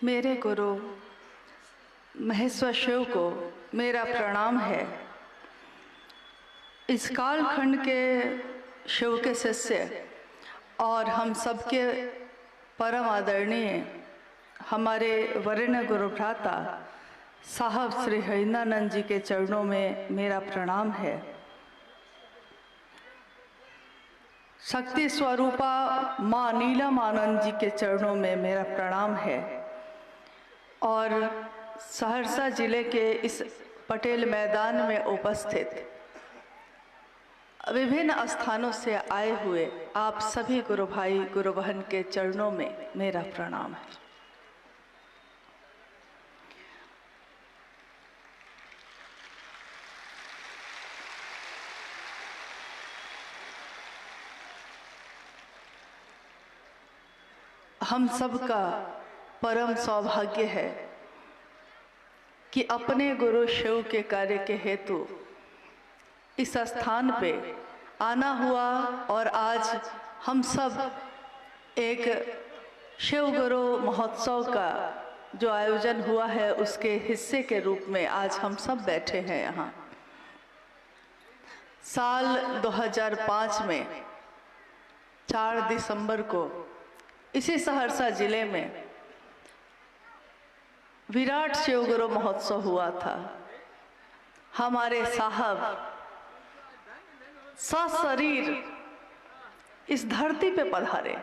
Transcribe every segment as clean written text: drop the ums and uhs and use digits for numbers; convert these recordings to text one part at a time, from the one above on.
मेरे गुरु महेश्वर शिव को मेरा प्रणाम है। इस कालखंड के शिव के शिष्य और हम सबके परम आदरणीय हमारे वरेण्य गुरु भ्राता साहब श्री हरिंद्रानंद जी के चरणों में मेरा प्रणाम है। शक्ति स्वरूपा माँ नीलम आनंद जी के चरणों में मेरा प्रणाम है। और सहरसा जिले के इस पटेल मैदान में उपस्थित विभिन्न स्थानों से आए हुए आप सभी गुरु भाई गुरु बहन के चरणों में मेरा प्रणाम है। हम सबका परम सौभाग्य है कि अपने गुरु शिव के कार्य के हेतु इस स्थान पे आना हुआ और आज हम सब एक शिव गुरु महोत्सव का जो आयोजन हुआ है उसके हिस्से के रूप में आज हम सब बैठे हैं यहाँ। साल 2005 में 4 दिसंबर को इसी सहरसा जिले में विराट शिव गुरु महोत्सव हुआ था। हमारे साहब सशरीर इस धरती पे पधारे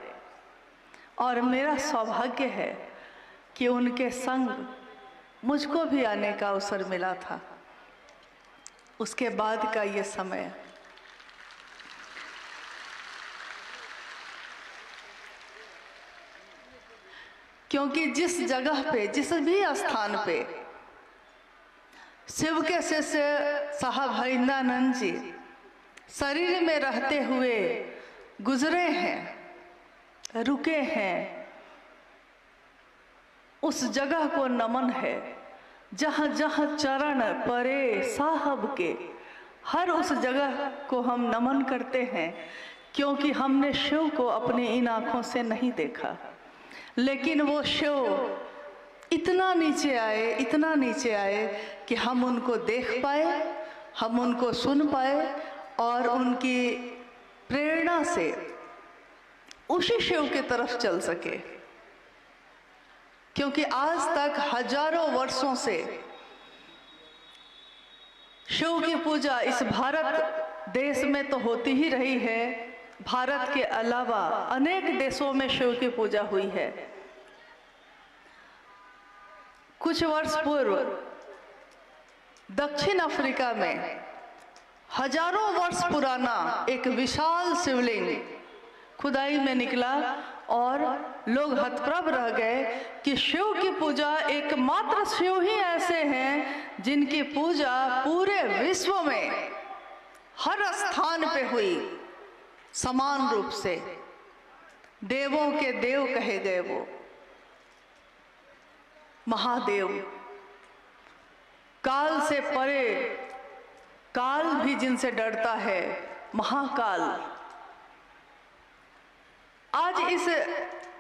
और मेरा सौभाग्य है कि उनके संग मुझको भी आने का अवसर मिला था। उसके बाद का ये समय क्योंकि जिस जगह पे जिस भी स्थान पे शिव के शिष्य साहब हरिंद्रानंद जी शरीर में रहते हुए गुजरे हैं, रुके हैं, उस जगह को नमन है। जहाँ जहाँ चरण परे साहब के, हर उस जगह को हम नमन करते हैं, क्योंकि हमने शिव को अपनी इन आँखों से नहीं देखा, लेकिन वो शिव इतना नीचे आए, इतना नीचे आए कि हम उनको देख पाए, हम उनको सुन पाए और उनकी प्रेरणा से उसी शिव की तरफ चल सके। क्योंकि आज तक हजारों वर्षों से शिव की पूजा इस भारत देश में तो होती ही रही है। भारत के अलावा अनेक देशों में शिव की पूजा हुई है। कुछ वर्ष पूर्व दक्षिण अफ्रीका में हजारों वर्ष पुराना एक विशाल शिवलिंग खुदाई में निकला और लोग हतप्रभ रह गए कि शिव की पूजा एकमात्र शिव ही ऐसे हैं जिनकी पूजा पूरे विश्व में हर स्थान पे हुई समान रूप से। देवों के देव कहे गए वो महादेव, काल से परे, काल भी जिनसे डरता है, महाकाल। आज इस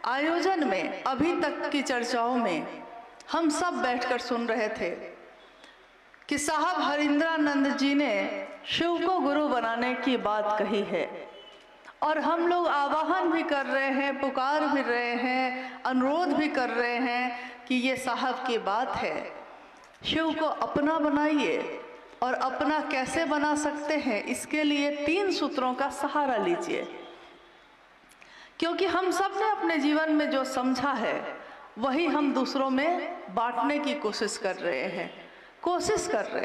आयोजन में अभी तक की चर्चाओं में हम सब बैठकर सुन रहे थे कि साहब हरिंद्रानंद जी ने शिव को गुरु बनाने की बात कही है और हम लोग आवाहन भी कर रहे हैं, पुकार भी रहे हैं, अनुरोध भी कर रहे हैं कि ये साहब की बात है। शिव को अपना बनाइए और अपना कैसे बना सकते हैं, इसके लिए 3 सूत्रों का सहारा लीजिए। क्योंकि हम सब ने अपने जीवन में जो समझा है वही हम दूसरों में बांटने की कोशिश कर रहे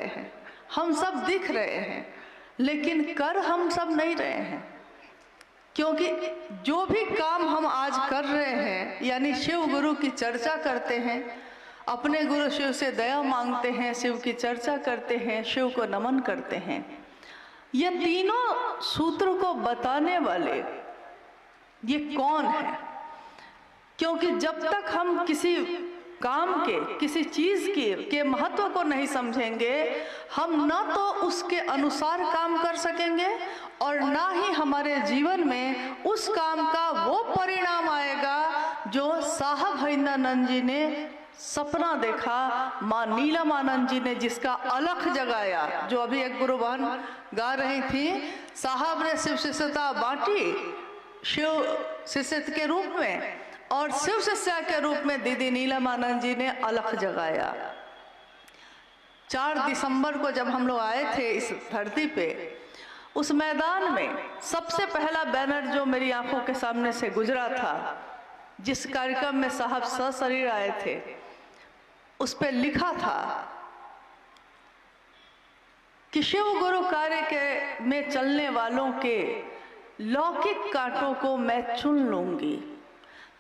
हैं। हम सब दिख रहे हैं लेकिन कर हम सब नहीं रहे हैं। क्योंकि जो भी काम हम आज कर रहे हैं, यानी शिव गुरु की चर्चा करते हैं, अपने गुरु शिव से दया मांगते हैं, शिव की चर्चा करते हैं, शिव को नमन करते हैं, ये तीनों सूत्र को बताने वाले ये कौन है? क्योंकि जब तक हम किसी काम के, किसी चीज के महत्व को नहीं समझेंगे, हम ना तो उसके अनुसार काम कर सकेंगे और ना ही हमारे जीवन में उस काम का वो परिणाम आएगा जो साहब हरिंद्रानंद जी ने सपना देखा माँ नीलमानंद जी ने, जिसका अलख जगाया। जो अभी एक गुरु बहन गा रही थी, साहब ने शिव शिष्यता बांटी शिव शिष्य के रूप में, और शिव शिष्या के रूप में दीदी नीलमानंद जी ने अलख जगाया। 4 दिसंबर को जब हम लोग आए थे इस धरती पे, उस मैदान में सबसे पहला बैनर जो मेरी आंखों के सामने से गुजरा था, जिस कार्यक्रम में साहब सशरीर आए थे, उस पे लिखा था कि शिव गुरु कार्य के में चलने वालों के लौकिक कांटों को मैं चुन लूंगी,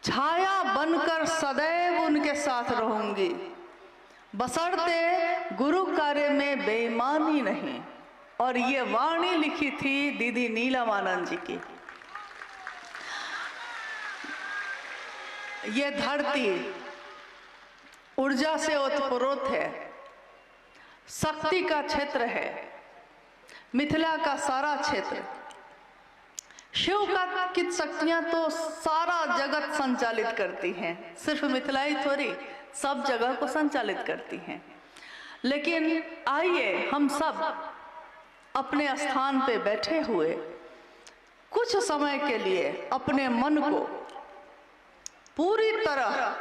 छाया बनकर सदैव उनके साथ रहूंगी, बशर्ते गुरु कार्य में बेईमानी नहीं। और ये वाणी लिखी थी दीदी नीलमानंद जी की। ये धरती ऊर्जा से ओतप्रोत है, शक्ति का क्षेत्र है, मिथिला का सारा क्षेत्र। शिव का की शक्तियां तो सारा जगत संचालित करती हैं, सिर्फ मिथिला ही थोड़ी, सब जगह को संचालित करती हैं। लेकिन आइए हम सब अपने स्थान पे बैठे हुए कुछ समय के लिए अपने मन को पूरी तरह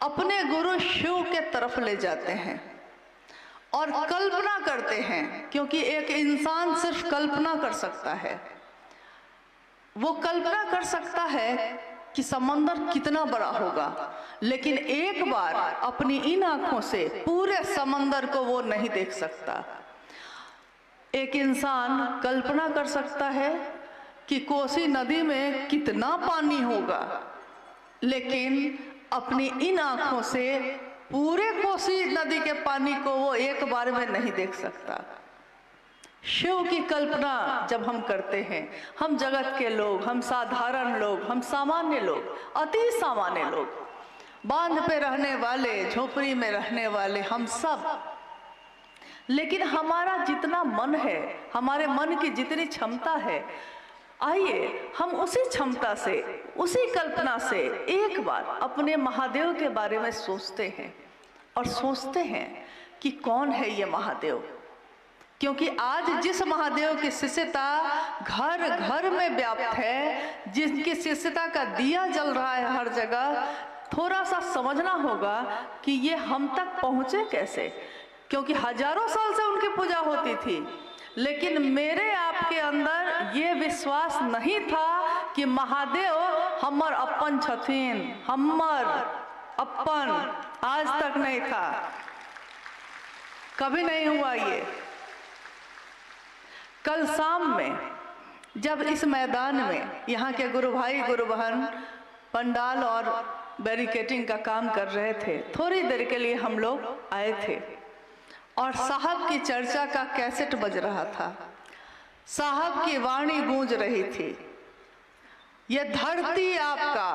अपने गुरु शिव के तरफ ले जाते हैं और कल्पना करते हैं, क्योंकि एक इंसान सिर्फ कल्पना कर सकता है। वो कल्पना कर सकता है कि समंदर कितना बड़ा होगा, लेकिन एक बार अपनी इन आंखों से पूरे समंदर को वो नहीं देख सकता। एक इंसान कल्पना कर सकता है कि कोसी नदी में कितना पानी होगा, लेकिन अपनी इन आंखों से पूरे कोसी नदी के पानी को वो एक बार में नहीं देख सकता। शिव की कल्पना जब हम करते हैं, हम जगत के लोग, हम साधारण लोग, हम सामान्य लोग, अति सामान्य लोग, बांध पे रहने वाले, झोपड़ी में रहने वाले, हम सब, लेकिन हमारा जितना मन है, हमारे मन की जितनी क्षमता है, आइए हम उसी क्षमता से, उसी कल्पना से एक बार अपने महादेव के बारे में सोचते हैं और सोचते हैं कि कौन है ये महादेव। क्योंकि आज जिस महादेव की शिष्यता घर घर में व्याप्त है, जिनकी शिष्यता का दिया जल रहा है हर जगह, थोड़ा सा समझना होगा कि ये हम तक पहुँचे कैसे। क्योंकि हजारों साल से उनकी पूजा होती थी, लेकिन मेरे आपके अंदर ये विश्वास नहीं था कि महादेव हमर अपन छथिन, हमर अपन, आज तक नहीं था, कभी नहीं हुआ ये। कल शाम में जब इस मैदान में यहाँ के गुरु भाई गुरु बहन पंडाल और बैरिकेटिंग का काम कर रहे थे, थोड़ी देर के लिए हम लोग आए थे और साहब की चर्चा का कैसेट बज रहा था, साहब की वाणी गूंज रही थी। ये धरती आपका,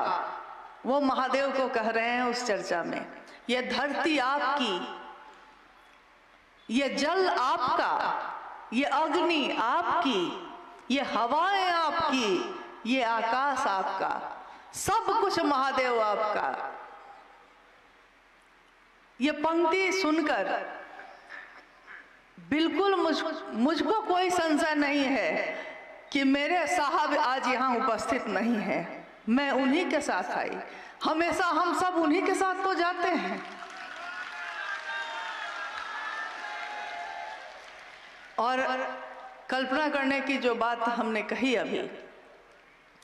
वो महादेव को कह रहे हैं उस चर्चा में, ये धरती आपकी, ये जल आपका, ये अग्नि आपकी, ये हवाएं आपकी, ये आकाश आपका, सब कुछ महादेव आपका। ये पंक्ति सुनकर बिल्कुल मुझको कोई संशय नहीं है कि मेरे साहब आज यहाँ उपस्थित नहीं है, मैं उन्हीं के साथ आई। हमेशा हम सब उन्हीं के साथ तो जाते हैं। और कल्पना करने की जो बात हमने कही अभी,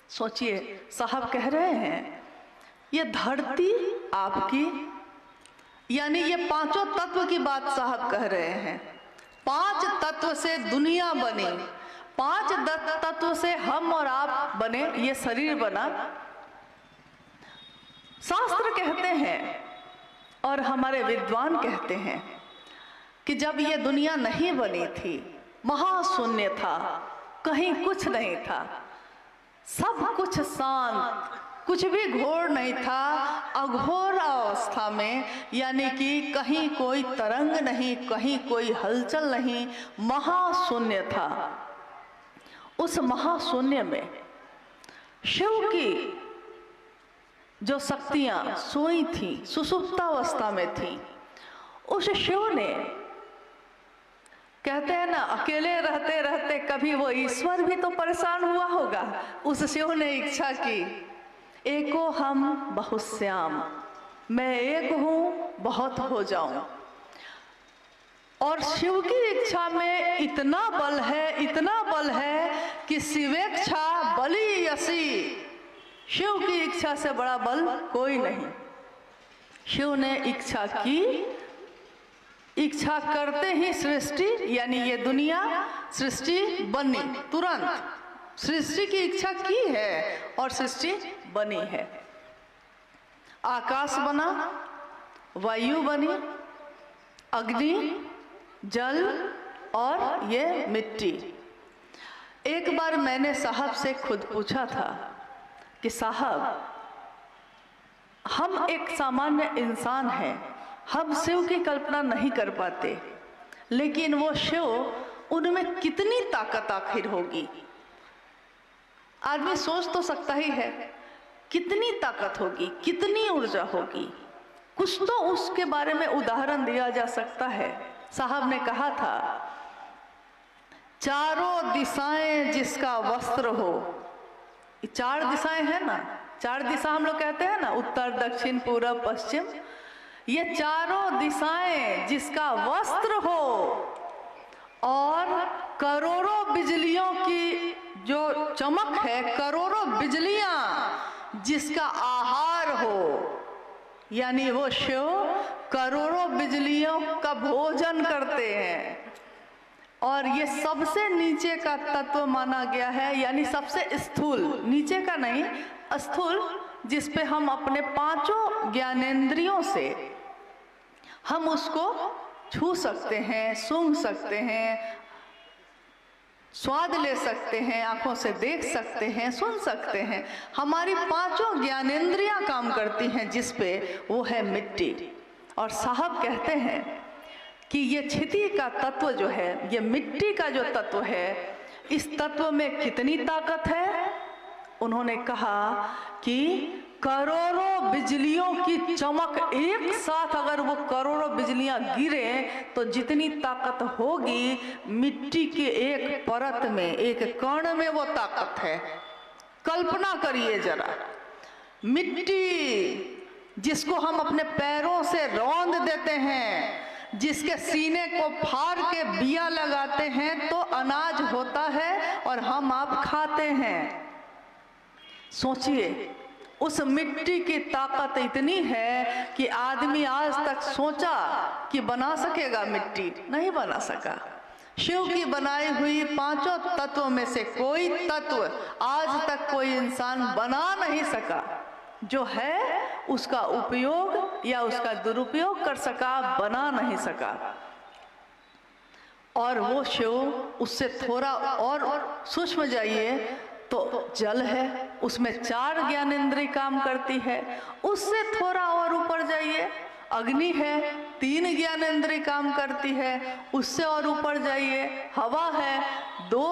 सोचिए साहब कह रहे हैं ये धरती आपकी, यानी ये पांचों तत्व की बात साहब कह रहे हैं। 5 तत्व से दुनिया बनी, 5 तत्व से हम और आप बने, ये शरीर बना। शास्त्र कहते हैं और हमारे विद्वान कहते हैं कि जब ये दुनिया नहीं बनी थी, महाशून्य था, कहीं कुछ नहीं था, सब कुछ शांत, कुछ भी घोर नहीं था, अघोर अवस्था में, यानी कि कहीं कोई तरंग नहीं, कहीं कोई हलचल नहीं, महाशून्य था। उस महाशून्य में शिव की जो शक्तियां सोई थी, सुषुप्तावस्था में थी, उस शिव ने, कहते हैं ना अकेले रहते रहते कभी वो ईश्वर भी तो परेशान हुआ होगा, उस शिव ने इच्छा की, एको हम बहुश्याम, मैं एक हूं बहुत हो जाऊं। और शिव की इच्छा में इतना बल है, इतना बल है कि शिवेच्छा बली यसी, शिव की इच्छा से बड़ा बल कोई नहीं। शिव ने इच्छा की, इच्छा करते ही सृष्टि यानी ये दुनिया सृष्टि बनी, तुरंत सृष्टि की इच्छा की है और सृष्टि बनी है। आकाश बना, वायु बनी, अग्नि, जल और ये मिट्टी। एक बार मैंने साहब से खुद पूछा था कि साहब, हम एक सामान्य इंसान हैं, हम शिव की कल्पना नहीं कर पाते, लेकिन वो शिव, उनमें कितनी ताकत आखिर होगी? आदमी सोच तो सकता ही है कितनी ताकत होगी, कितनी ऊर्जा होगी। कुछ तो उसके बारे में उदाहरण दिया जा सकता है। साहब ने कहा था, चारों दिशाएं जिसका वस्त्र हो, चार दिशाएं हैं ना, चार दिशा हम लोग कहते हैं ना, उत्तर दक्षिण पूरब पश्चिम, ये चारों दिशाएं जिसका वस्त्र हो और करोड़ों बिजलियों की जो चमक है, करोड़ों बिजलियां जिसका आहार हो, यानी वो शिव करोड़ों बिजलियों का भोजन करते हैं। और ये सबसे नीचे का तत्व माना गया है, यानी सबसे स्थूल, नीचे का नहीं, स्थूल, जिस पे हम अपने पांचों ज्ञानेंद्रियों से हम उसको छू सकते हैं, सूंघ सकते हैं, स्वाद ले सकते हैं, आंखों से देख सकते हैं, सुन सकते हैं। हमारी पांचों ज्ञानेंद्रियां काम करती हैं जिस पे, वो है मिट्टी। और साहब कहते हैं कि ये क्षिति का तत्व जो है, ये मिट्टी का जो तत्व है, इस तत्व में कितनी ताकत है? उन्होंने कहा कि करोड़ों बिजलियों की चमक एक साथ, अगर वो करोड़ों बिजलियां गिरे तो जितनी ताकत होगी, मिट्टी के एक परत में, एक कण में वो ताकत है। कल्पना करिए जरा, मिट्टी जिसको हम अपने पैरों से रौंद देते हैं, जिसके सीने को फाड़ के बिया लगाते हैं तो अनाज होता है और हम आप खाते हैं। सोचिए, उस मिट्टी की ताकत इतनी है कि आदमी आज तक सोचा कि बना सकेगा, मिट्टी नहीं बना सका। शिव की बनाई हुई पांचों तत्वों में से कोई तत्व आज तक कोई इंसान बना नहीं सका। जो है उसका उपयोग या उसका दुरुपयोग कर सका, बना नहीं सका। और वो शिव, उससे थोड़ा और सूक्ष्म जाइए तो जल है, उसमें चार ज्ञानेंद्रिय काम करती है। उससे थोड़ा और ऊपर जाइए, अग्नि है, तीन ज्ञानेंद्रिय काम करती है। उससे और ऊपर जाइए, हवा है, दो।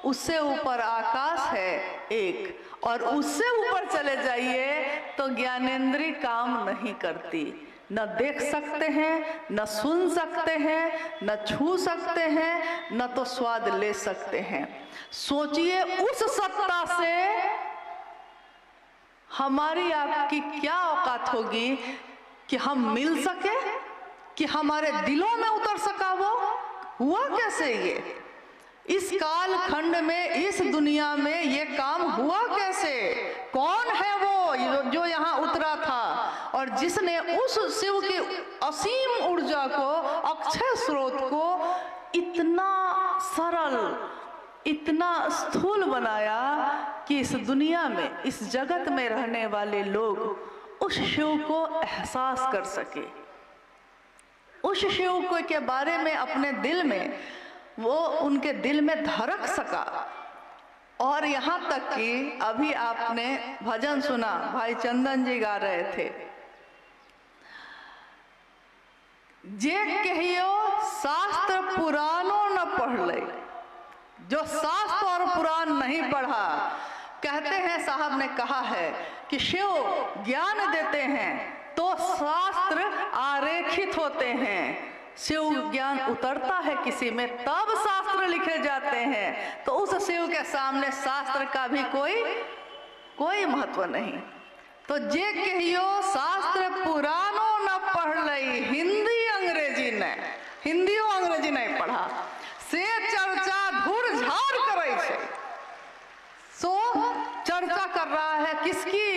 उससे ऊपर आकाश है, एक। और उससे ऊपर चले जाइए तो ज्ञानेंद्रिय काम नहीं करती। न देख सकते हैं, न सुन सकते हैं, न छू सकते हैं, न तो स्वाद ले सकते हैं। सोचिए, उस सत्ता से हमारी आपकी क्या औकात होगी कि हम मिल सके, कि हमारे दिलों में उतर सका। वो हुआ कैसे? ये इस काल खंड में, इस दुनिया में ये काम हुआ कैसे? कौन है वो जो यहाँ उतरा था और जिसने उस शिव की असीम ऊर्जा को, अक्षय स्रोत को इतना सरल, इतना स्थूल बनाया कि इस दुनिया में, इस जगत में रहने वाले लोग उस शिव को एहसास कर सके, उस शिव को के बारे में अपने दिल में, वो उनके दिल में धड़क सका। और यहाँ तक कि अभी आपने भजन सुना, भाई चंदन जी गा रहे थे, जे कहियो शास्त्र पुराणों न पढ़ ले, जो शास्त्र और पुराण नहीं पढ़ा, कहते हैं, साहब ने कहा है कि शिव ज्ञान देते हैं तो शास्त्र आरेखित होते हैं। शिव ज्ञान उतरता है किसी में तब शास्त्र लिखे जाते हैं। तो उस शिव के सामने शास्त्र का भी कोई महत्व नहीं। तो जे कहियो शास्त्र पुरानो न पढ़ लई, हिंदियो अंग्रेजी नहीं पढ़ा, से चर्चा धुर झाड़ करे छे। सो चर्चा कर रहा है किसकी?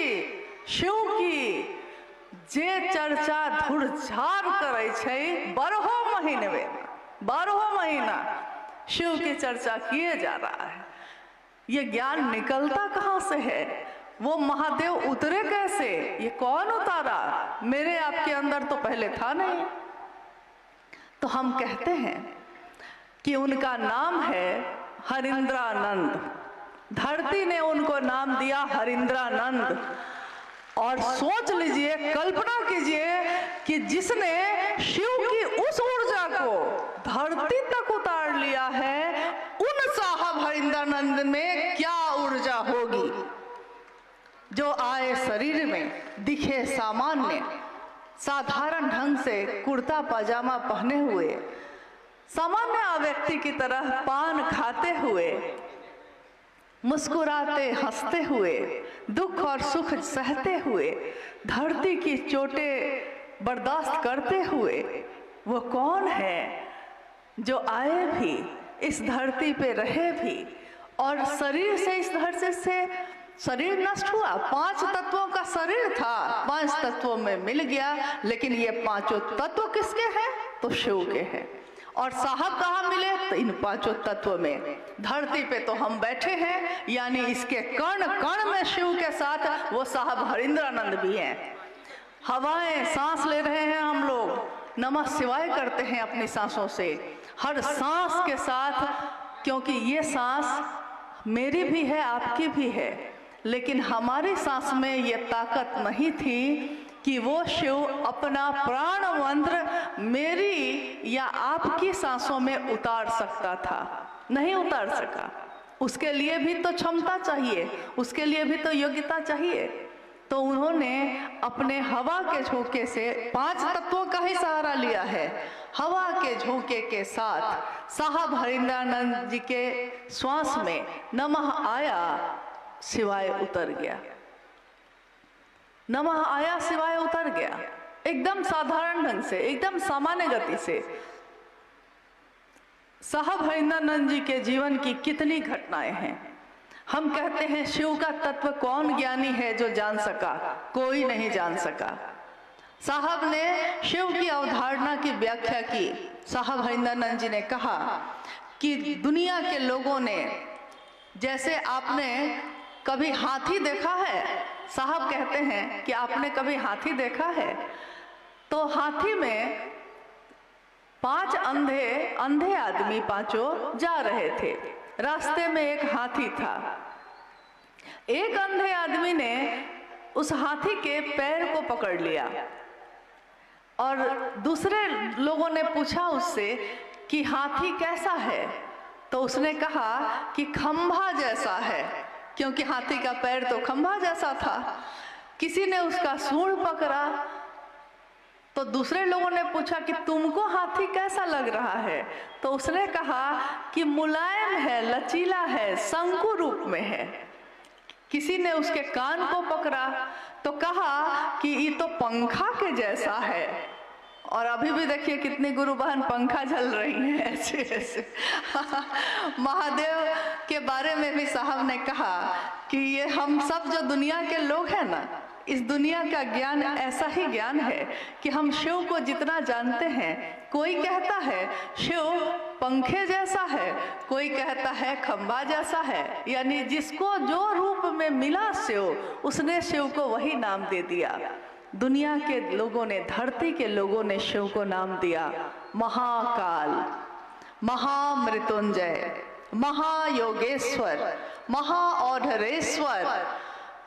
शिव की। जे चर्चा धुर झाड़ करे छे, 12 महीना शिव की चर्चा किए जा रहा है। ये ज्ञान निकलता कहाँ से है? वो महादेव उतरे कैसे? ये कौन उतारा? मेरे आपके अंदर तो पहले था नहीं। तो हम कहते हैं कि उनका नाम है हरिंद्रानंद। धरती ने उनको नाम दिया हरिंद्रानंद। और सोच लीजिए, कल्पना कीजिए कि जिसने शिव की उस ऊर्जा को धरती तक उतार लिया है, उन साहब हरिंद्रानंद में क्या ऊर्जा होगी। जो आए शरीर में, दिखे सामान्य, साधारण ढंग से कुर्ता पजामा पहने हुए, सामान्य व्यक्ति की तरह पान खाते हुए, मुस्कुराते हंसते हुए, दुख और सुख सहते हुए, धरती की चोटें बर्दाश्त करते हुए, वो कौन है जो आए भी, इस धरती पे रहे भी, और शरीर से, इस धरती से शरीर नष्ट हुआ। 5 तत्वों का शरीर था, 5 तत्वों में मिल गया, लेकिन ये 5 तत्व किसके हैं? तो शिव के हैं। और साहब कहाँ मिले? तो इन 5 तत्व में। धरती पे तो हम बैठे हैं, यानी इसके कण कण में शिव के साथ वो साहब हरिंद्रानंद भी हैं। हवाएं सांस ले रहे हैं हम लोग, नमः शिवाय करते हैं अपनी सांसों से, हर सांस के साथ, क्योंकि ये सांस मेरी भी है, आपकी भी है, लेकिन हमारी सांस में ये ताकत नहीं थी कि वो शिव अपना प्राण मंत्र मेरी या आपकी सांसों में उतार सकता था। नहीं उतार सका। उसके लिए भी तो क्षमता चाहिए, उसके लिए भी तो योग्यता चाहिए। तो उन्होंने अपने हवा के झोंके से 5 तत्वों का ही सहारा लिया है। हवा के झोंके के साथ साहब हरिंद्रानंद जी के श्वास में नमः आया, शिवाय उतर गया। नमः आया, शिवाय उतर गया, एकदम साधारण ढंग से, एकदम सामान्य गति से। साहब हरिंद्रानंद जी के जीवन की कितनी घटनाएं हैं। हम कहते हैं शिव का तत्व कौन ज्ञानी है जो जान सका? कोई नहीं जान सका। साहब ने शिव की अवधारणा की व्याख्या की। साहब हरिंद्रानंद जी ने कहा कि दुनिया के लोगों ने, जैसे आपने कभी हाथी देखा है? साहब कहते हैं कि आपने कभी हाथी देखा है? तो हाथी में 5 अंधे आदमी 5 जा रहे थे। रास्ते में एक हाथी था। एक अंधे आदमी ने उस हाथी के पैर को पकड़ लिया और दूसरे लोगों ने पूछा उससे कि हाथी कैसा है? तो उसने कहा कि खंभा जैसा है, क्योंकि हाथी का पैर तो खंभा जैसा था। किसी ने उसका सूंड पकड़ा तो दूसरे लोगों ने पूछा कि तुमको हाथी कैसा लग रहा है? तो उसने कहा कि मुलायम है, लचीला है, शंकु रूप में है। किसी ने उसके कान को पकड़ा तो कहा कि ये तो पंखा के जैसा है। और अभी भी देखिए कितनी गुरु बहन पंखा झल रही हैं ऐसे ऐसे। महादेव के बारे में भी साहब ने कहा कि ये हम सब जो दुनिया के लोग हैं ना, इस दुनिया का ज्ञान ऐसा ही ज्ञान है कि हम शिव को जितना जानते हैं, कोई कहता है शिव पंखे जैसा है, कोई कहता है खंभा जैसा है, यानी जिसको जो रूप में मिला शिव, उसने शिव को वही नाम दे दिया। दुनिया के लोगों ने, धरती के लोगों ने शिव को नाम दिया महाकाल, महामृत्युंजय, महायोगेश्वर, महाऔढ़रेश्वर,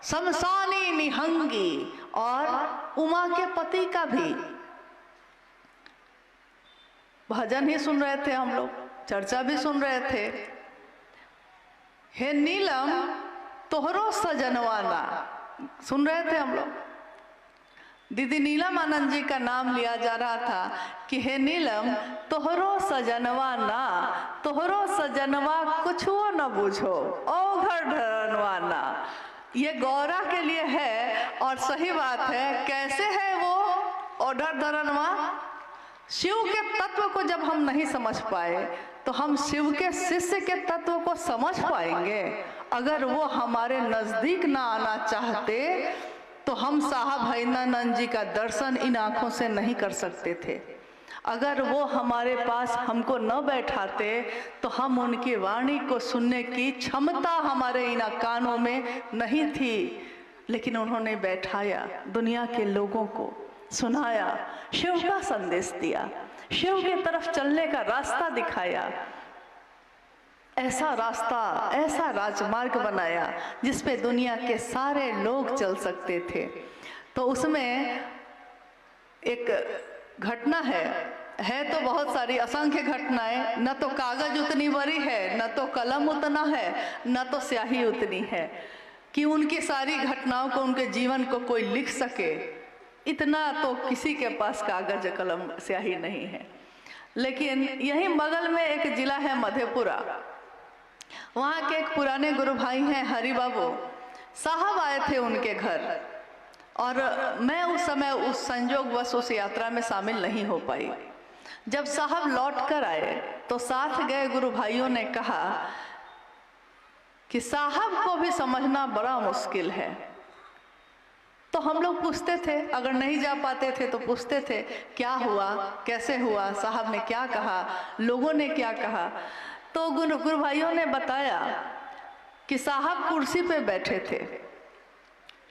शमशानी निहंगी और उमा के पति का भी। भजन ही सुन रहे थे हम लोग, चर्चा भी सुन रहे थे। हे नीलम तोहरो सजनवाना। सुन रहे थे हम लोग, दीदी नीलम आनंद जी का नाम लिया जा रहा था कि हे नीलम तोहरो सजनवा ना, तोहरो सजनवा कुछ वो न बूझो ओ घर धरनवा ना। ये गौरा के लिए है और सही बात है। कैसे है वो ओढ़र धरनवा? शिव के तत्व को जब हम नहीं समझ पाए तो हम शिव के शिष्य के तत्व को समझ पाएंगे? अगर वो हमारे नजदीक ना आना चाहते तो हम साहब हरिनानंद जी का दर्शन इन आंखों से नहीं कर सकते थे। अगर वो हमारे पास हमको न बैठाते तो हम उनकी वाणी को सुनने की क्षमता हमारे इन कानों में नहीं थी। लेकिन उन्होंने बैठाया, दुनिया के लोगों को सुनाया, शिव का संदेश दिया, शिव की तरफ चलने का रास्ता दिखाया। ऐसा रास्ता, ऐसा राजमार्ग बनाया जिस पे दुनिया के सारे लोग चल सकते थे। तो उसमें एक घटना है तो बहुत सारी, असंख्य घटनाएं। न तो कागज उतनी बड़ी है, न तो कलम उतना है, न तो स्याही उतनी है कि उनकी सारी घटनाओं को, उनके जीवन को कोई लिख सके। इतना तो किसी के पास कागज कलम स्याही नहीं है। लेकिन यही बगल में एक जिला है मधेपुरा, वहाँ के एक पुराने गुरु भाई हैं हरि बाबू साहब आए थे उनके घर, और मैं उस समय उस संयोगवश उस यात्रा में शामिल नहीं हो पाई। जब साहब लौट कर आए तो साथ गए गुरु भाइयों ने कहा कि साहब को भी समझना बड़ा मुश्किल है। तो हम लोग पूछते थे, अगर नहीं जा पाते थे तो पूछते थे क्या हुआ, कैसे हुआ, साहब ने क्या कहा, लोगों ने क्या कहा। तो गुरु भाइयों ने बताया कि साहब कुर्सी पे बैठे थे,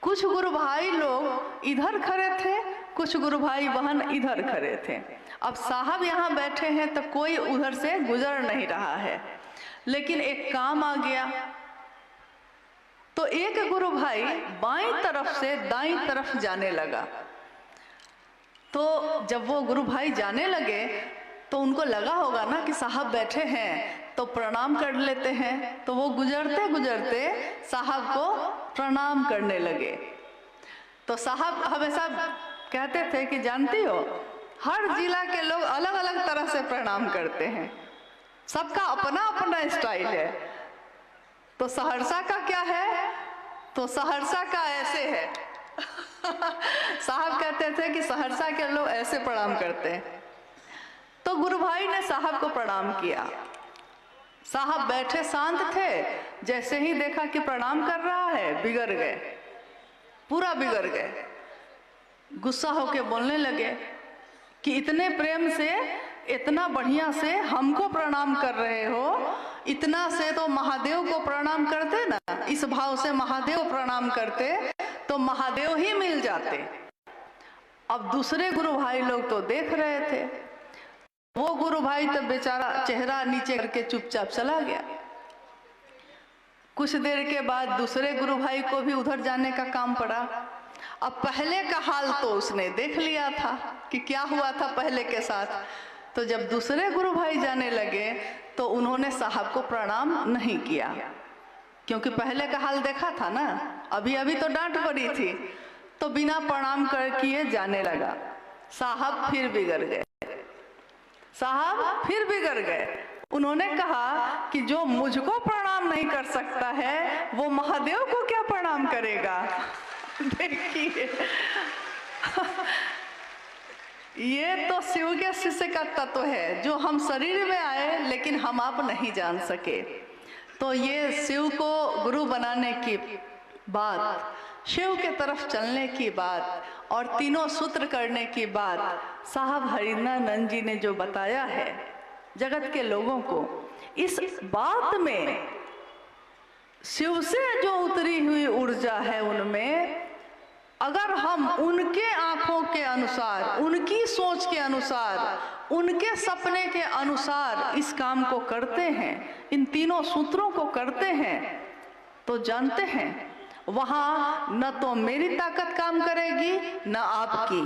कुछ गुरु भाई लोग इधर खड़े थे, कुछ गुरु भाई बहन इधर खड़े थे। अब साहब यहाँ बैठे हैं तो कोई उधर से गुजर नहीं रहा है, लेकिन एक काम आ गया तो एक गुरु भाई बाईं तरफ से दाईं तरफ जाने लगा। तो जब वो गुरु भाई जाने लगे तो उनको लगा होगा ना कि साहब बैठे हैं तो प्रणाम कर लेते हैं। तो वो गुजरते गुजरते साहब को प्रणाम करने लगे। तो साहब हमेशा कहते थे कि जानती हो, हर जिला के लोग अलग अलग तरह से प्रणाम करते हैं, सबका अपना अपना स्टाइल है। तो सहरसा का क्या है, तो सहरसा का ऐसे है। साहब कहते थे कि सहरसा के लोग ऐसे प्रणाम करते हैं। तो गुरु भाई ने साहब को प्रणाम किया। साहब बैठे शांत थे, जैसे ही देखा कि प्रणाम कर रहा है बिगड़ गए, पूरा बिगड़ गए। गुस्सा होके बोलने लगे कि इतने प्रेम से, इतना बढ़िया से हमको प्रणाम कर रहे हो, इतना से तो महादेव को प्रणाम करते ना, इस भाव से महादेव प्रणाम करते तो महादेव ही मिल जाते। अब दूसरे गुरु भाई लोग तो देख रहे थे, वो गुरु भाई तो बेचारा चेहरा नीचे करके चुपचाप चला गया। कुछ देर के बाद दूसरे गुरु भाई को भी उधर जाने का काम पड़ा। अब पहले का हाल तो उसने देख लिया था कि क्या हुआ था पहले के साथ। तो जब दूसरे गुरु भाई जाने लगे तो उन्होंने साहब को प्रणाम नहीं किया, क्योंकि पहले का हाल देखा था ना, अभी अभी तो डांट पड़ी थी। तो बिना प्रणाम कर किए जाने लगा। साहब फिर बिगड़ गए, साहब फिर बिगड़ गए। उन्होंने कहा कि जो मुझको प्रणाम नहीं कर सकता है वो महादेव को क्या प्रणाम करेगा। देखिए ये तो शिव के शिष्य का तत्व है जो हम शरीर में आए लेकिन हम आप नहीं जान सके। तो ये शिव को गुरु बनाने की बात, शिव के तरफ चलने की बात और तीनों सूत्र करने की बात साहब हरिनानंद जी ने जो बताया है जगत के लोगों को, इस बात में शिव से जो उतरी हुई ऊर्जा है उनमें, अगर हम उनके आंखों के अनुसार, उनकी सोच के अनुसार, उनके सपने के अनुसार इस काम को करते हैं, इन तीनों सूत्रों को करते हैं, तो जानते हैं वहाँ न तो मेरी ताकत काम करेगी न आपकी,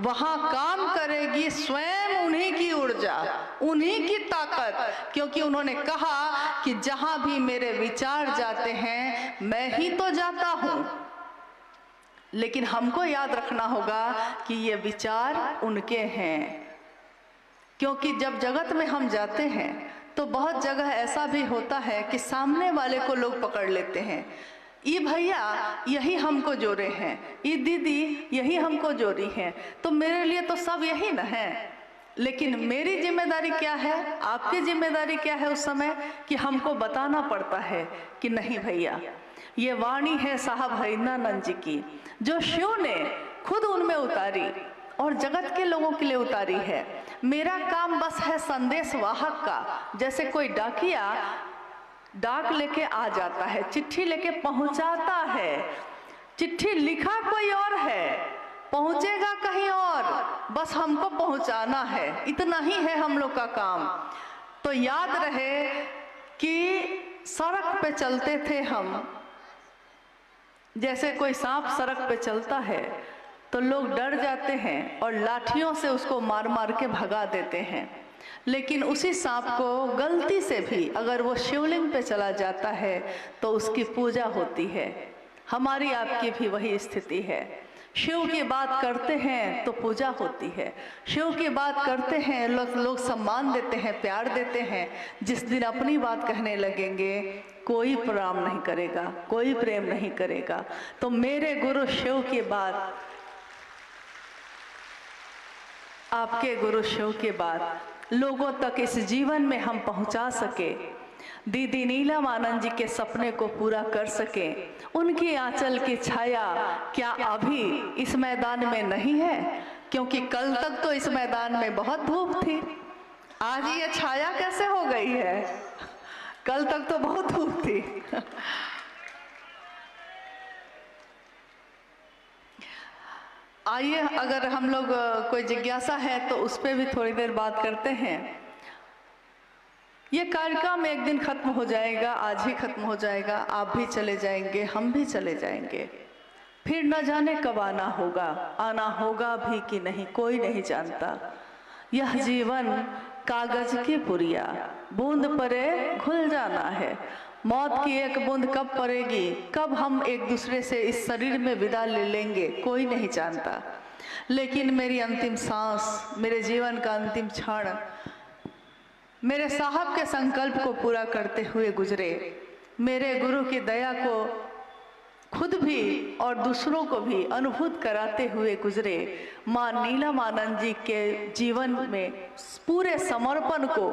वहाँ काम करेगी स्वयं उन्हीं की ऊर्जा, उन्हीं की ताकत, क्योंकि उन्होंने कहा कि जहाँ भी मेरे विचार जाते हैं मैं ही तो जाता हूँ। लेकिन हमको याद रखना होगा कि ये विचार उनके हैं, क्योंकि जब जगत में हम जाते हैं तो बहुत जगह ऐसा भी होता है कि सामने वाले को लोग पकड़ लेते हैं, ये भैया यही हमको जोड़े हैं, ये दीदी यही हमको जोड़ी हैं, तो मेरे लिए तो सब यही न है। लेकिन मेरी जिम्मेदारी क्या है, आपकी जिम्मेदारी क्या है उस समय, कि हमको बताना पड़ता है कि नहीं भैया, ये वाणी है साहब हरिंद्रानंद जी की, जो शिव ने खुद उनमें उतारी और जगत के लोगों के लिए उतारी है। मेरा काम बस है संदेश वाहक का। जैसे कोई डाकिया डाक लेके आ जाता है, चिट्ठी लेके पहुंचाता है, चिट्ठी लिखा कोई और है, पहुंचेगा कहीं और, बस हमको पहुंचाना है, इतना ही है हम लोग का काम। तो याद रहे कि सड़क पे चलते थे हम, जैसे कोई सांप सड़क पे चलता है तो लोग डर जाते हैं और लाठियों से उसको मार मार के भगा देते हैं, लेकिन उसी सांप को गलती से भी अगर वो शिवलिंग पे चला जाता है तो उसकी पूजा होती है। हमारी आपकी भी वही स्थिति है। शिव की बात करते हैं तो पूजा होती है, शिव की बात करते हैं लोग सम्मान देते हैं, प्यार देते हैं। जिस दिन अपनी बात कहने लगेंगे कोई प्रणाम नहीं करेगा, कोई प्रेम नहीं करेगा। तो मेरे गुरु शिव की बात, आपके गुरु शिव की बात लोगों तक इस जीवन में हम पहुंचा सके, दीदी नीलम आनंद जी के सपने को पूरा कर सके। उनकी आंचल की छाया क्या अभी इस मैदान में नहीं है? क्योंकि कल तक तो इस मैदान में बहुत धूप थी, आज ये छाया कैसे हो गई है? कल तक तो बहुत धूप थी। आइए, अगर हम लोग कोई जिज्ञासा है तो उस पर भी थोड़ी देर बात करते हैं। ये कार्यक्रम एक दिन खत्म हो जाएगा, आज ही खत्म हो जाएगा, आप भी चले जाएंगे, हम भी चले जाएंगे, फिर न जाने कब आना होगा भी कि नहीं, कोई नहीं जानता। यह जीवन कागज की पुरिया, बूंद परे घुल जाना है। मौत की एक बूंद कब पड़ेगी, कब हम एक दूसरे से इस शरीर में विदा ले लेंगे, कोई नहीं जानता। लेकिन मेरी अंतिम सांस, मेरे जीवन का अंतिम क्षण मेरे साहब के संकल्प को पूरा करते हुए गुजरे, मेरे गुरु की दया को खुद भी और दूसरों को भी अनुभूत कराते हुए गुजरे। माँ नीलम आनंद जी के जीवन में पूरे समर्पण को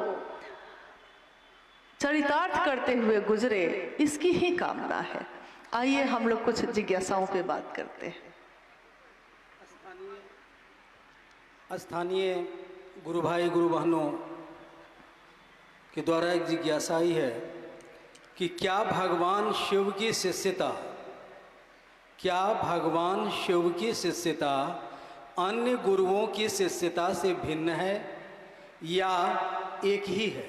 चरितार्थ करते हुए गुजरे, इसकी ही कामना है। आइए हम लोग कुछ जिज्ञासाओं पे बात करते हैं। स्थानीय गुरु भाई गुरु बहनों के द्वारा एक जिज्ञासा ही है कि क्या भगवान शिव की शिष्यता, क्या भगवान शिव की शिष्यता अन्य गुरुओं की शिष्यता से भिन्न है या एक ही है?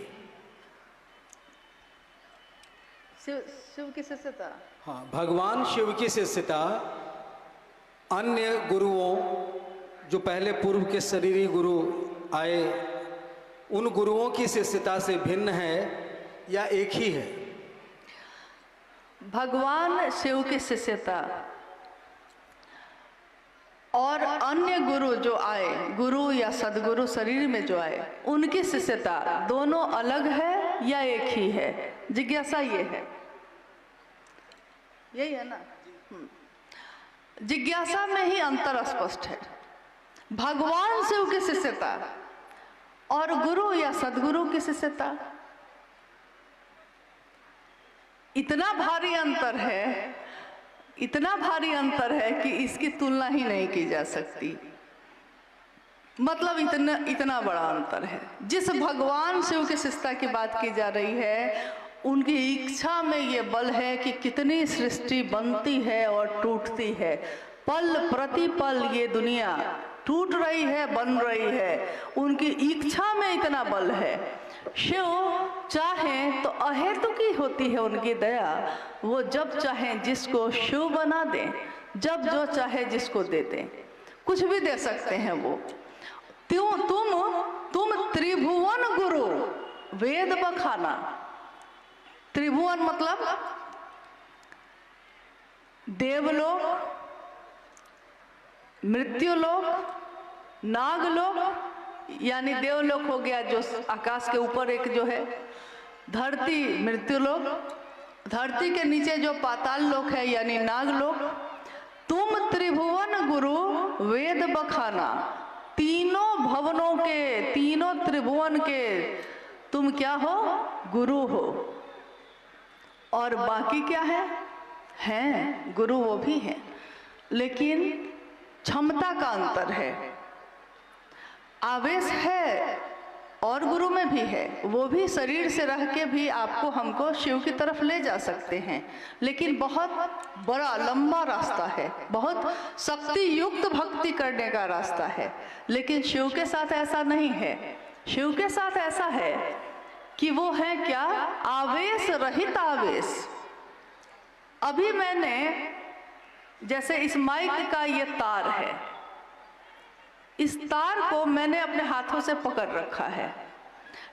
शिव की शिष्यता, हाँ, भगवान शिव की शिष्यता अन्य गुरुओं, जो पहले पूर्व के शरीरी गुरु आए, उन गुरुओं की शिष्यता से भिन्न है या एक ही है? भगवान शिव की शिष्यता और अन्य गुरु जो आए, गुरु या सदगुरु शरीर में जो आए, उनकी शिष्यता दोनों अलग है या एक ही है? जिज्ञासा ये है, यही है ना? जिज्ञासा में ही अंतर स्पष्ट है। भगवान शिव की शिष्यता और गुरु या सदगुरु की शिष्यता, इतना भारी अंतर है, इतना भारी अंतर है कि इसकी तुलना ही नहीं की जा सकती। मतलब इतना बड़ा अंतर है। जिस भगवान शिव की शिष्यता की बात की जा रही है, उनकी इच्छा में ये बल है कि कितनी सृष्टि बनती है और टूटती है, पल प्रति पल ये दुनिया टूट रही है, बन रही है। उनकी इच्छा में इतना बल है शिव चाहें तो अहेतुकी होती है उनकी दया। वो जब चाहें जिसको शिव बना दें, जब जो चाहे जिसको दे दें, कुछ भी दे सकते हैं वो। तुम त्रिभुवन गुरु वेद बखाना। त्रिभुवन मतलब देवलोक, मृत्युलोक, नागलोक, यानी देवलोक हो गया जो आकाश के ऊपर एक जो है, धरती मृत्युलोक, धरती के नीचे जो पाताल लोक है यानी नागलोक। तुम त्रिभुवन गुरु वेद बखाना, तीनों भवनों के, तीनों त्रिभुवन के तुम क्या हो? गुरु हो। और बाकी क्या है? हैं गुरु वो भी हैं, लेकिन क्षमता का अंतर है। आवेश है और गुरु में भी है, वो भी शरीर से रह के भी आपको हमको शिव की तरफ ले जा सकते हैं, लेकिन बहुत बड़ा लंबा रास्ता है, बहुत शक्ति युक्त भक्ति करने का रास्ता है। लेकिन शिव के साथ ऐसा नहीं है। शिव के साथ ऐसा है कि वो है क्या? आवेश रहित आवेश। अभी मैंने जैसे इस माइक का ये तार है, इस तार को मैंने अपने हाथों से पकड़ रखा है,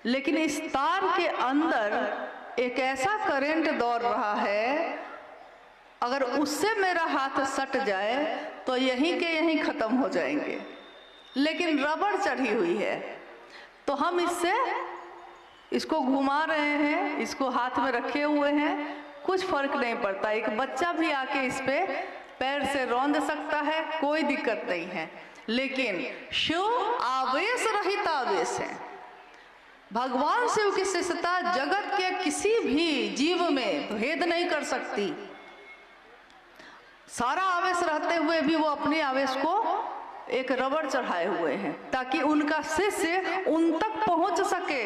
लेकिन इस तार के अंदर एक ऐसा करंट दौड़ रहा है, अगर उससे मेरा हाथ सट जाए तो यहीं के यहीं खत्म हो जाएंगे। लेकिन रबड़ चढ़ी हुई है तो हम इसको घुमा रहे हैं, इसको हाथ में रखे हुए हैं, कुछ फर्क नहीं पड़ता। एक बच्चा भी आके इस पे पैर से रौंद सकता है, कोई दिक्कत नहीं है। लेकिन शिव आवेश रहित आवेश है। भगवान शिव की शिष्यता जगत के किसी भी जीव में भेद नहीं कर सकती। सारा आवेश रहते हुए भी वो अपने आवेश को एक रबड़ चढ़ाए हुए हैं ताकि उनका शिष्य उन तक पहुंच सके,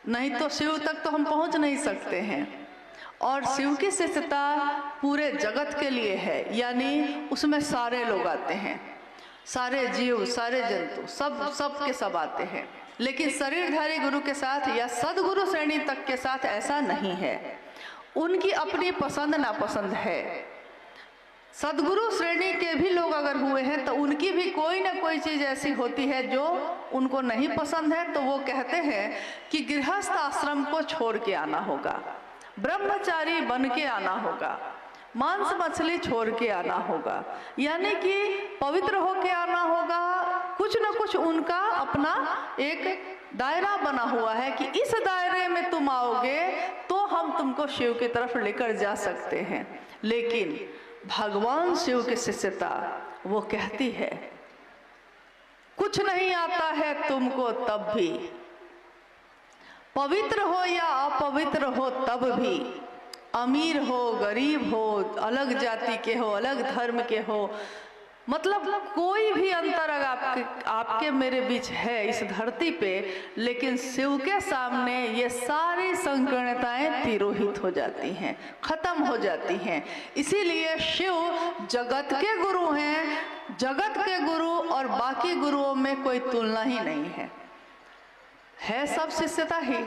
नहीं तो शिव तक तो हम पहुंच नहीं सकते हैं। और शिव की शिष्यता पूरे जगत के लिए है, यानी उसमें सारे लोग आते हैं, सारे जीव, सारे जंतु, सब के सब आते हैं। लेकिन शरीरधारी गुरु के साथ या सदगुरु श्रेणी तक के साथ ऐसा नहीं है। उनकी अपनी पसंद नापसंद है। सदगुरु श्रेणी के भी लोग अगर हुए हैं तो उनकी भी कोई ना कोई चीज ऐसी होती है जो उनको नहीं पसंद है, तो वो कहते हैं कि गृहस्थ आश्रम को छोड़ के आना होगा, ब्रह्मचारी बन के आना होगा, मांस मछली छोड़ के आना होगा, यानी कि पवित्र होके आना होगा। कुछ न कुछ उनका अपना एक दायरा बना हुआ है कि इस दायरे में तुम आओगे तो हम तुमको शिव की तरफ लेकर जा सकते हैं। लेकिन भगवान शिव की शिष्यता वो कहती है, कुछ नहीं आता है तुमको तब भी, पवित्र हो या अपवित्र हो तब भी, अमीर हो गरीब हो, अलग जाति के हो, अलग धर्म के हो, मतलब कोई भी अंतर अगर आपके मेरे बीच है इस धरती पे, लेकिन शिव के सामने ये सारी संकीर्णताएं तिरोहित हो जाती हैं, खत्म हो जाती हैं। इसीलिए शिव जगत के गुरु हैं, जगत के गुरु और बाकी गुरुओं में कोई तुलना ही नहीं है सब शिष्यता ही,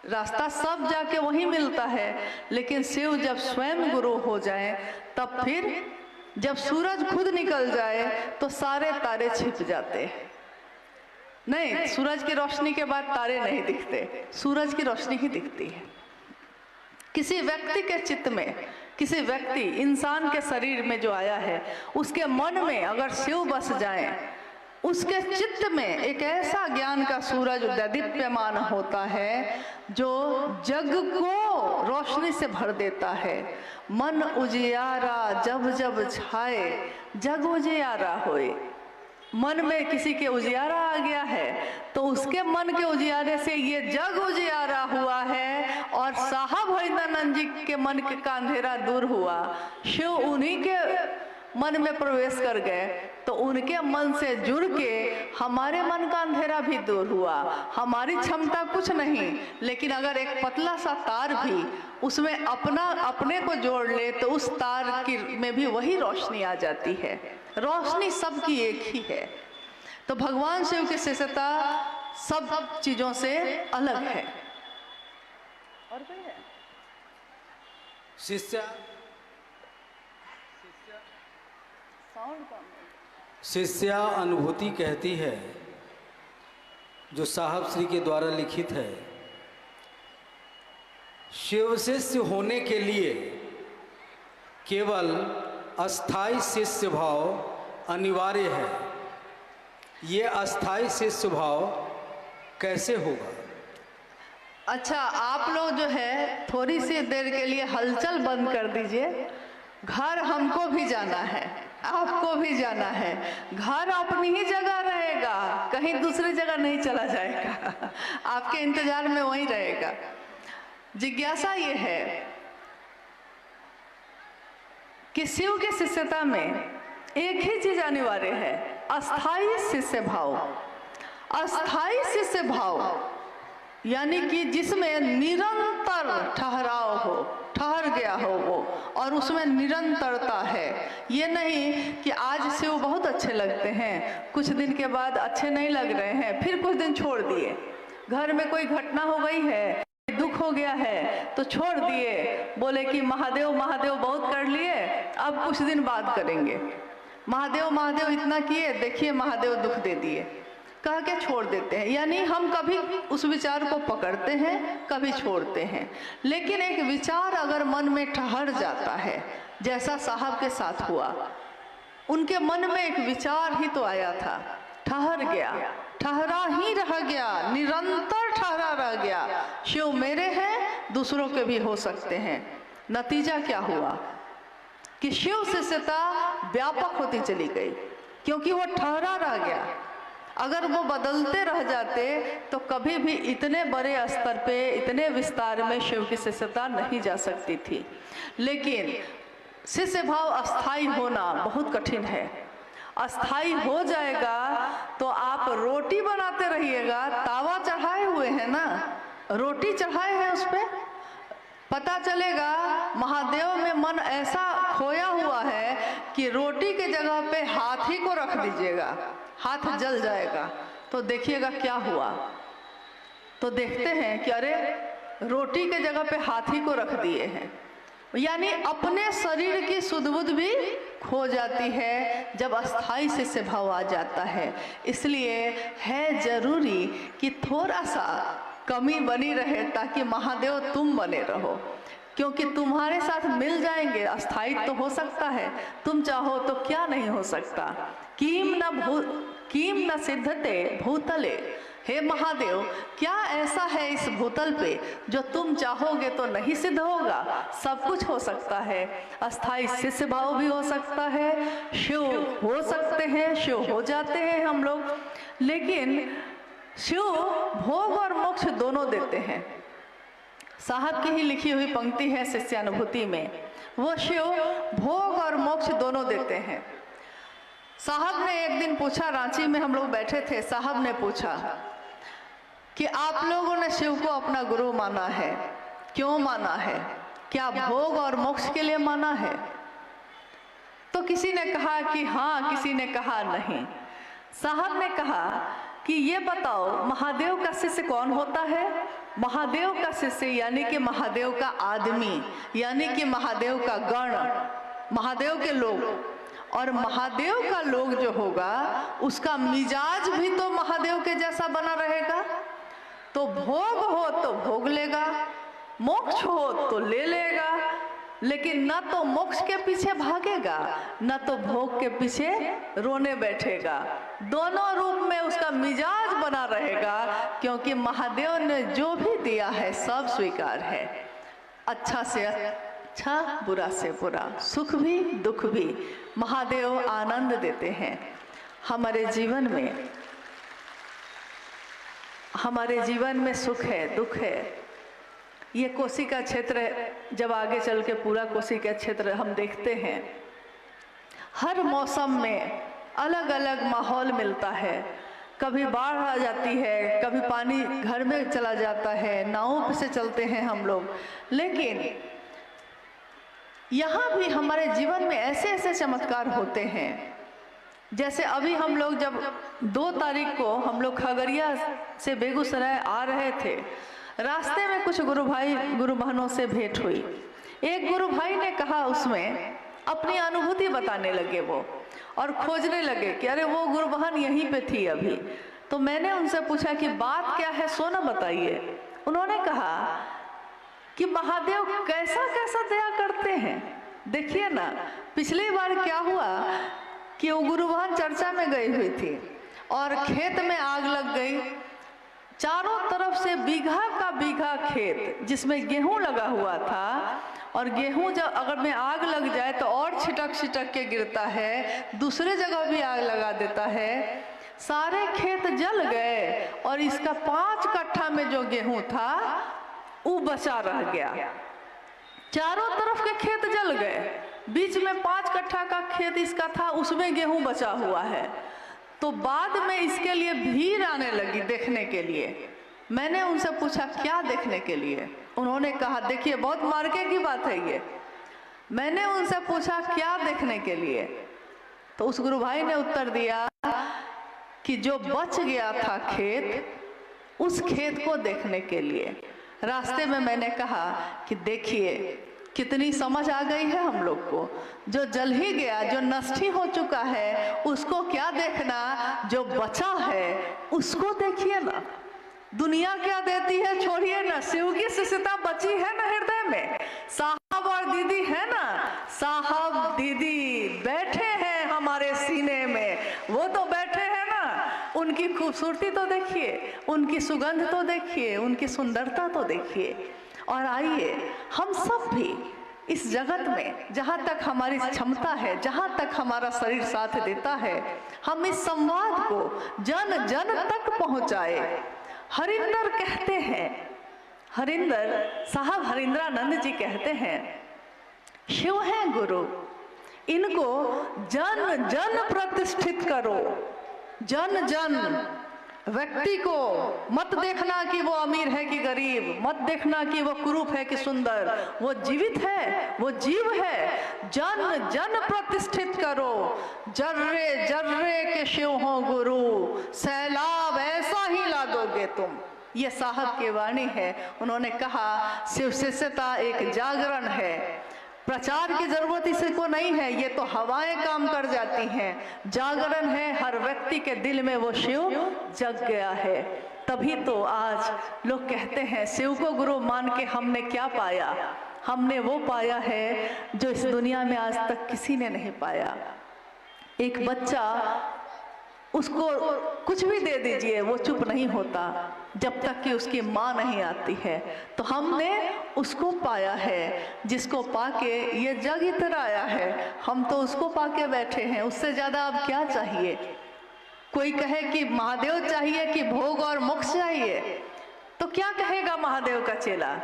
रास्ता सब जाके वहीं मिलता है। लेकिन शिव जब स्वयं गुरु हो जाए तब फिर जब सूरज खुद निकल जाए तो सारे तारे छिप जाते हैं। नहीं, सूरज की रोशनी के बाद तारे नहीं दिखते, सूरज की रोशनी ही दिखती है। किसी व्यक्ति के चित्त में, किसी व्यक्ति इंसान के शरीर में जो आया है, उसके मन में अगर शिव बस जाए, उसके चित्त में एक ऐसा ज्ञान का सूरज दीप्यमान होता है जो जग को रोशनी से भर देता है। मन उजियारा जब जब छाए, जग उजियारा होए। मन में किसी के उजियारा आ गया है तो उसके मन के उजियारे से ये जग उजियारा हुआ है और साहब हरिदानंद जी के मन का अंधेरा दूर हुआ। शिव उन्हीं के मन में प्रवेश कर गए तो उनके मन से जुड़ के हमारे मन का अंधेरा भी दूर हुआ। हमारी क्षमता कुछ नहीं, लेकिन अगर एक पतला सा तार भी उसमें अपने को जोड़ ले तो उस तार की में भी वही रोशनी आ जाती है। रोशनी सबकी एक ही है। तो भगवान शिव की शिष्यता सब चीजों से अलग है। और कोई है? शिष्या अनुभूति कहती है, जो साहब श्री के द्वारा लिखित है, शिव शिष्य होने के लिए केवल अस्थाई शिष्य भाव अनिवार्य है। ये अस्थाई शिष्य भाव कैसे होगा? अच्छा, आप लोग जो है थोड़ी सी देर के लिए हलचल बंद कर दीजिए। घर हमको भी जाना है, आपको भी जाना है। घर अपनी ही जगह रहेगा, कहीं दूसरी जगह नहीं चला जाएगा, आपके इंतजार में वहीं रहेगा। जिज्ञासा ये है कि शिव की शिष्यता में एक ही चीज अनिवार्य है, अस्थाई शिष्य भाव। अस्थाई शिष्य भाव यानी कि जिसमें निरंतर ठहराव हो, ठहर गया हो वो, और उसमें निरंतरता है। ये नहीं कि आज शिव बहुत अच्छे लगते हैं, कुछ दिन के बाद अच्छे नहीं लग रहे हैं, फिर कुछ दिन छोड़ दिए। घर में कोई घटना हो गई है, दुख हो गया है तो छोड़ दिए, बोले कि महादेव महादेव बहुत कर लिए, अब कुछ दिन बाद करेंगे। महादेव महादेव इतना किए, देखिए महादेव दुख दे दिए, कह के छोड़ देते हैं। यानी हम कभी उस विचार को पकड़ते हैं, कभी छोड़ते हैं। लेकिन एक विचार अगर मन में ठहर जाता है, जैसा साहब के साथ हुआ, उनके मन में एक विचार ही तो आया था, ठहर गया, ठहरा ही रह गया, निरंतर ठहरा रह गया। शिव मेरे हैं, दूसरों के भी हो सकते हैं। नतीजा क्या हुआ कि शिव शिष्यता व्यापक होती चली गई, क्योंकि वो ठहरा रह गया। अगर वो बदलते रह जाते तो कभी भी इतने बड़े स्तर पे, इतने विस्तार में शिव की शिष्यता नहीं जा सकती थी। लेकिन शिष्य भाव अस्थाई होना बहुत कठिन है। अस्थाई हो जाएगा तो आप रोटी बनाते रहिएगा, तावा चढ़ाए हुए हैं ना, रोटी चढ़ाए हैं उस पे, पता चलेगा महादेव में मन ऐसा खोया हुआ है कि रोटी के जगह पे हाथी को रख दीजिएगा, हाथ जल जाएगा। तो देखिएगा क्या हुआ। तो देखते हैं कि अरे रोटी के जगह पे हाथी को रख दिए हैं। यानी अपने शरीर की सुध बुध भी खो जाती है जब अस्थाई शिष्य भाव आ जाता है। इसलिए है जरूरी कि थोड़ा सा कमी बनी रहे, ताकि महादेव तुम बने रहो, क्योंकि तुम्हारे साथ मिल जाएंगे। अस्थाई तो हो सकता है, तुम चाहो तो क्या नहीं हो सकता। कीम न सिद्धते भूतले, हे महादेव क्या ऐसा है इस भूतल पे जो तुम चाहोगे तो नहीं सिद्ध होगा। सब कुछ हो सकता है, अस्थाई शिष्य भाव भी हो सकता है, शिव हो सकते हैं, शिव हो जाते हैं हम लोग। लेकिन शिव भोग और मोक्ष दोनों देते हैं। साहब की ही लिखी हुई पंक्ति है शिष्यानुभूति में, वो शिव भोग और मोक्ष दोनों देते हैं। साहब ने एक दिन पूछा, रांची में हम लोग बैठे थे, साहब ने पूछा कि आप लोगों ने शिव को अपना गुरु माना है, क्यों माना है, क्या भोग और मोक्ष के लिए माना है? तो किसी ने कहा कि हाँ, किसी ने कहा नहीं। साहब ने कहा कि ये बताओ महादेव का शिष्य कौन होता है? महादेव का शिष्य यानी कि महादेव का आदमी, यानी कि महादेव का गण, महादेव के लोग। और महादेव का लोग जो होगा उसका मिजाज भी तो महादेव के जैसा बना रहेगा। तो भोग हो तो भोग लेगा, मोक्ष हो तो ले लेगा, लेकिन न तो मोक्ष के पीछे भागेगा, न तो भोग के पीछे रोने बैठेगा। दोनों रूप में उसका मिजाज बना रहेगा, क्योंकि महादेव ने जो भी दिया है सब स्वीकार है। अच्छा से अच्छा, बुरा से बुरा, सुख भी दुख भी महादेव आनंद देते हैं। हमारे जीवन में सुख है, दुख है। ये कोसी का क्षेत्र, जब आगे चल के पूरा कोसी का क्षेत्र हम देखते हैं, हर मौसम में अलग अलग माहौल मिलता है। कभी बाढ़ आ जाती है, कभी पानी घर में चला जाता है, नावों से चलते हैं हम लोग। लेकिन यहाँ भी हमारे जीवन में ऐसे ऐसे चमत्कार होते हैं जैसे अभी हम लोग जब 2 तारीख को हम लोग खगड़िया से बेगूसराय आ रहे थे, रास्ते में कुछ गुरु भाई गुरु बहनों से भेंट हुई। एक गुरु भाई ने कहा, उसमें अपनी अनुभूति बताने लगे वो, और खोजने लगे कि अरे वो गुरु बहन यहीं पे थी अभी। तो मैंने उनसे पूछा कि बात क्या है, सो ना बताइए। उन्होंने कहा कि महादेव कैसा कैसा दया करते हैं। देखिए ना, पिछली बार क्या हुआ कि वो गुरु बहन चर्चा में गई हुई थी और खेत में आग लग गई। चारों तरफ से बीघा का बीघा खेत जिसमें गेहूं लगा हुआ था, और गेहूं जब अगर में आग लग जाए तो और छिटक छिटक के गिरता है, दूसरे जगह भी आग लगा देता है। सारे खेत जल गए और इसका 5 कट्ठा में जो गेहूं था वो बचा रह गया। चारों तरफ के खेत जल गए, बीच में 5 कट्ठा का खेत इसका था, उसमें गेहूं बचा हुआ है। तो बाद में इसके लिए भीड़ आने लगी देखने के लिए। मैंने उनसे पूछा क्या देखने के लिए। उन्होंने कहा, देखिए बहुत मार्के की बात है ये। मैंने उनसे पूछा क्या देखने के लिए, तो उस गुरु भाई ने उत्तर दिया कि जो बच गया था खेत, उस खेत को देखने के लिए। रास्ते में मैंने कहा कि देखिए कितनी समझ आ गई है हम लोग को। जो जल ही गया, जो नष्ट ही हो चुका है, उसको क्या देखना, जो बचा है उसको देखिए ना। दुनिया क्या देती है छोड़िए ना, शिव की शिष्यता बची है ना हृदय में। साहब और दीदी है ना, साहब दीदी बैठे हैं हमारे सीने में, वो तो बैठे हैं ना। उनकी खूबसूरती तो देखिए, उनकी सुगंध तो देखिए, उनकी सुंदरता तो देखिए। और आइए हम सब भी इस जगत में जहाँ तक हमारी क्षमता है, जहाँ तक हमारा शरीर साथ देता है, हम इस संवाद को जन जन तक पहुँचाए। हरिंदर कहते हैं, हरिंदर साहब हरिंद्रानंद जी कहते हैं, शिव हैं गुरु, इनको जन जन प्रतिष्ठित करो। जन जन व्यक्ति को मत देखना कि वो अमीर है कि गरीब, मत देखना कि वो कुरूप है कि सुंदर, वो जीवित है, वो जीव है। जन जन प्रतिष्ठित करो, जर्रे जर्रे के शिव हो गुरु, सैलाब ऐसा ही ला दोगे तुम। ये साहब की वाणी है। उन्होंने कहा शिव शिष्यता एक जागरण है, प्रचार की जरूरत इसको नहीं है, ये तो हवाएं काम कर जाती हैं। जागरण है, हर व्यक्ति के दिल में वो शिव जग गया है। तभी तो आज लोग कहते हैं शिव को गुरु मान के हमने क्या पाया। हमने वो पाया है जो इस दुनिया में आज तक किसी ने नहीं पाया। एक बच्चा, उसको कुछ भी दे दीजिए वो चुप नहीं होता जब तक कि उसकी माँ नहीं आती है। तो हमने उसको पाया है जिसको पाके ये जग इतर आया है। हम तो उसको पाके बैठे हैं, उससे ज्यादा अब क्या चाहिए। कोई कहे कि महादेव चाहिए कि भोग और मोक्ष चाहिए, तो क्या कहेगा महादेव का चेला?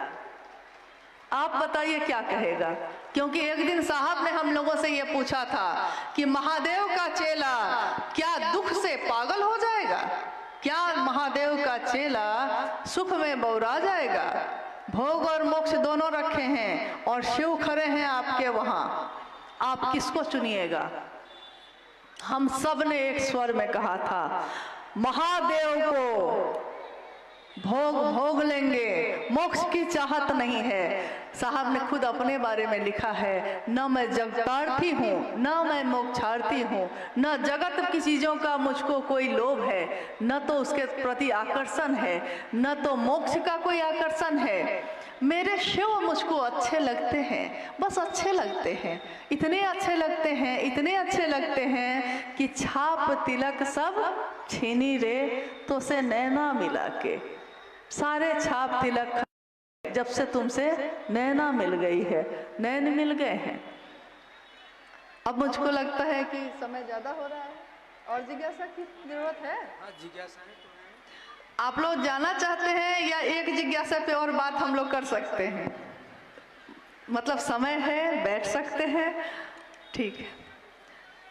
आप बताइए क्या कहेगा। क्योंकि एक दिन साहब ने हम लोगों से ये पूछा था कि महादेव का चेला क्या दुख से पागल हो जाएगा, क्या महादेव का चेला सुख में बौरा जाएगा। भोग और मोक्ष दोनों रखे हैं और शिव खड़े हैं आपके वहां, आप किसको चुनिएगा। हम सब ने एक स्वर में कहा था महादेव को भोग भोग लेंगे, मोक्ष की चाहत नहीं है। साहब ने खुद अपने बारे में लिखा है, न मैं जगतार्थी हूँ, न मैं मोक्षार्थी हूँ, न जगत की चीजों का मुझको कोई लोभ है, न तो उसके प्रति आकर्षण है, न तो मोक्ष का कोई आकर्षण है। मेरे शिव मुझको अच्छे लगते हैं, बस अच्छे लगते हैं, इतने अच्छे लगते हैं, इतने अच्छे लगते हैं कि छाप तिलक सब छीनी रे तो से नैना मिला के। सारे छाप तिलक जब से तुमसे नैना मिल गई है, नैन मिल गए हैं। अब मुझको लगता है कि समय ज्यादा हो रहा है और जिज्ञासा की जरूरत है। जिज्ञासा है तो है। आप लोग जाना चाहते हैं या एक जिज्ञासा पे और बात हम लोग कर सकते हैं? मतलब समय है, बैठ सकते हैं, ठीक है।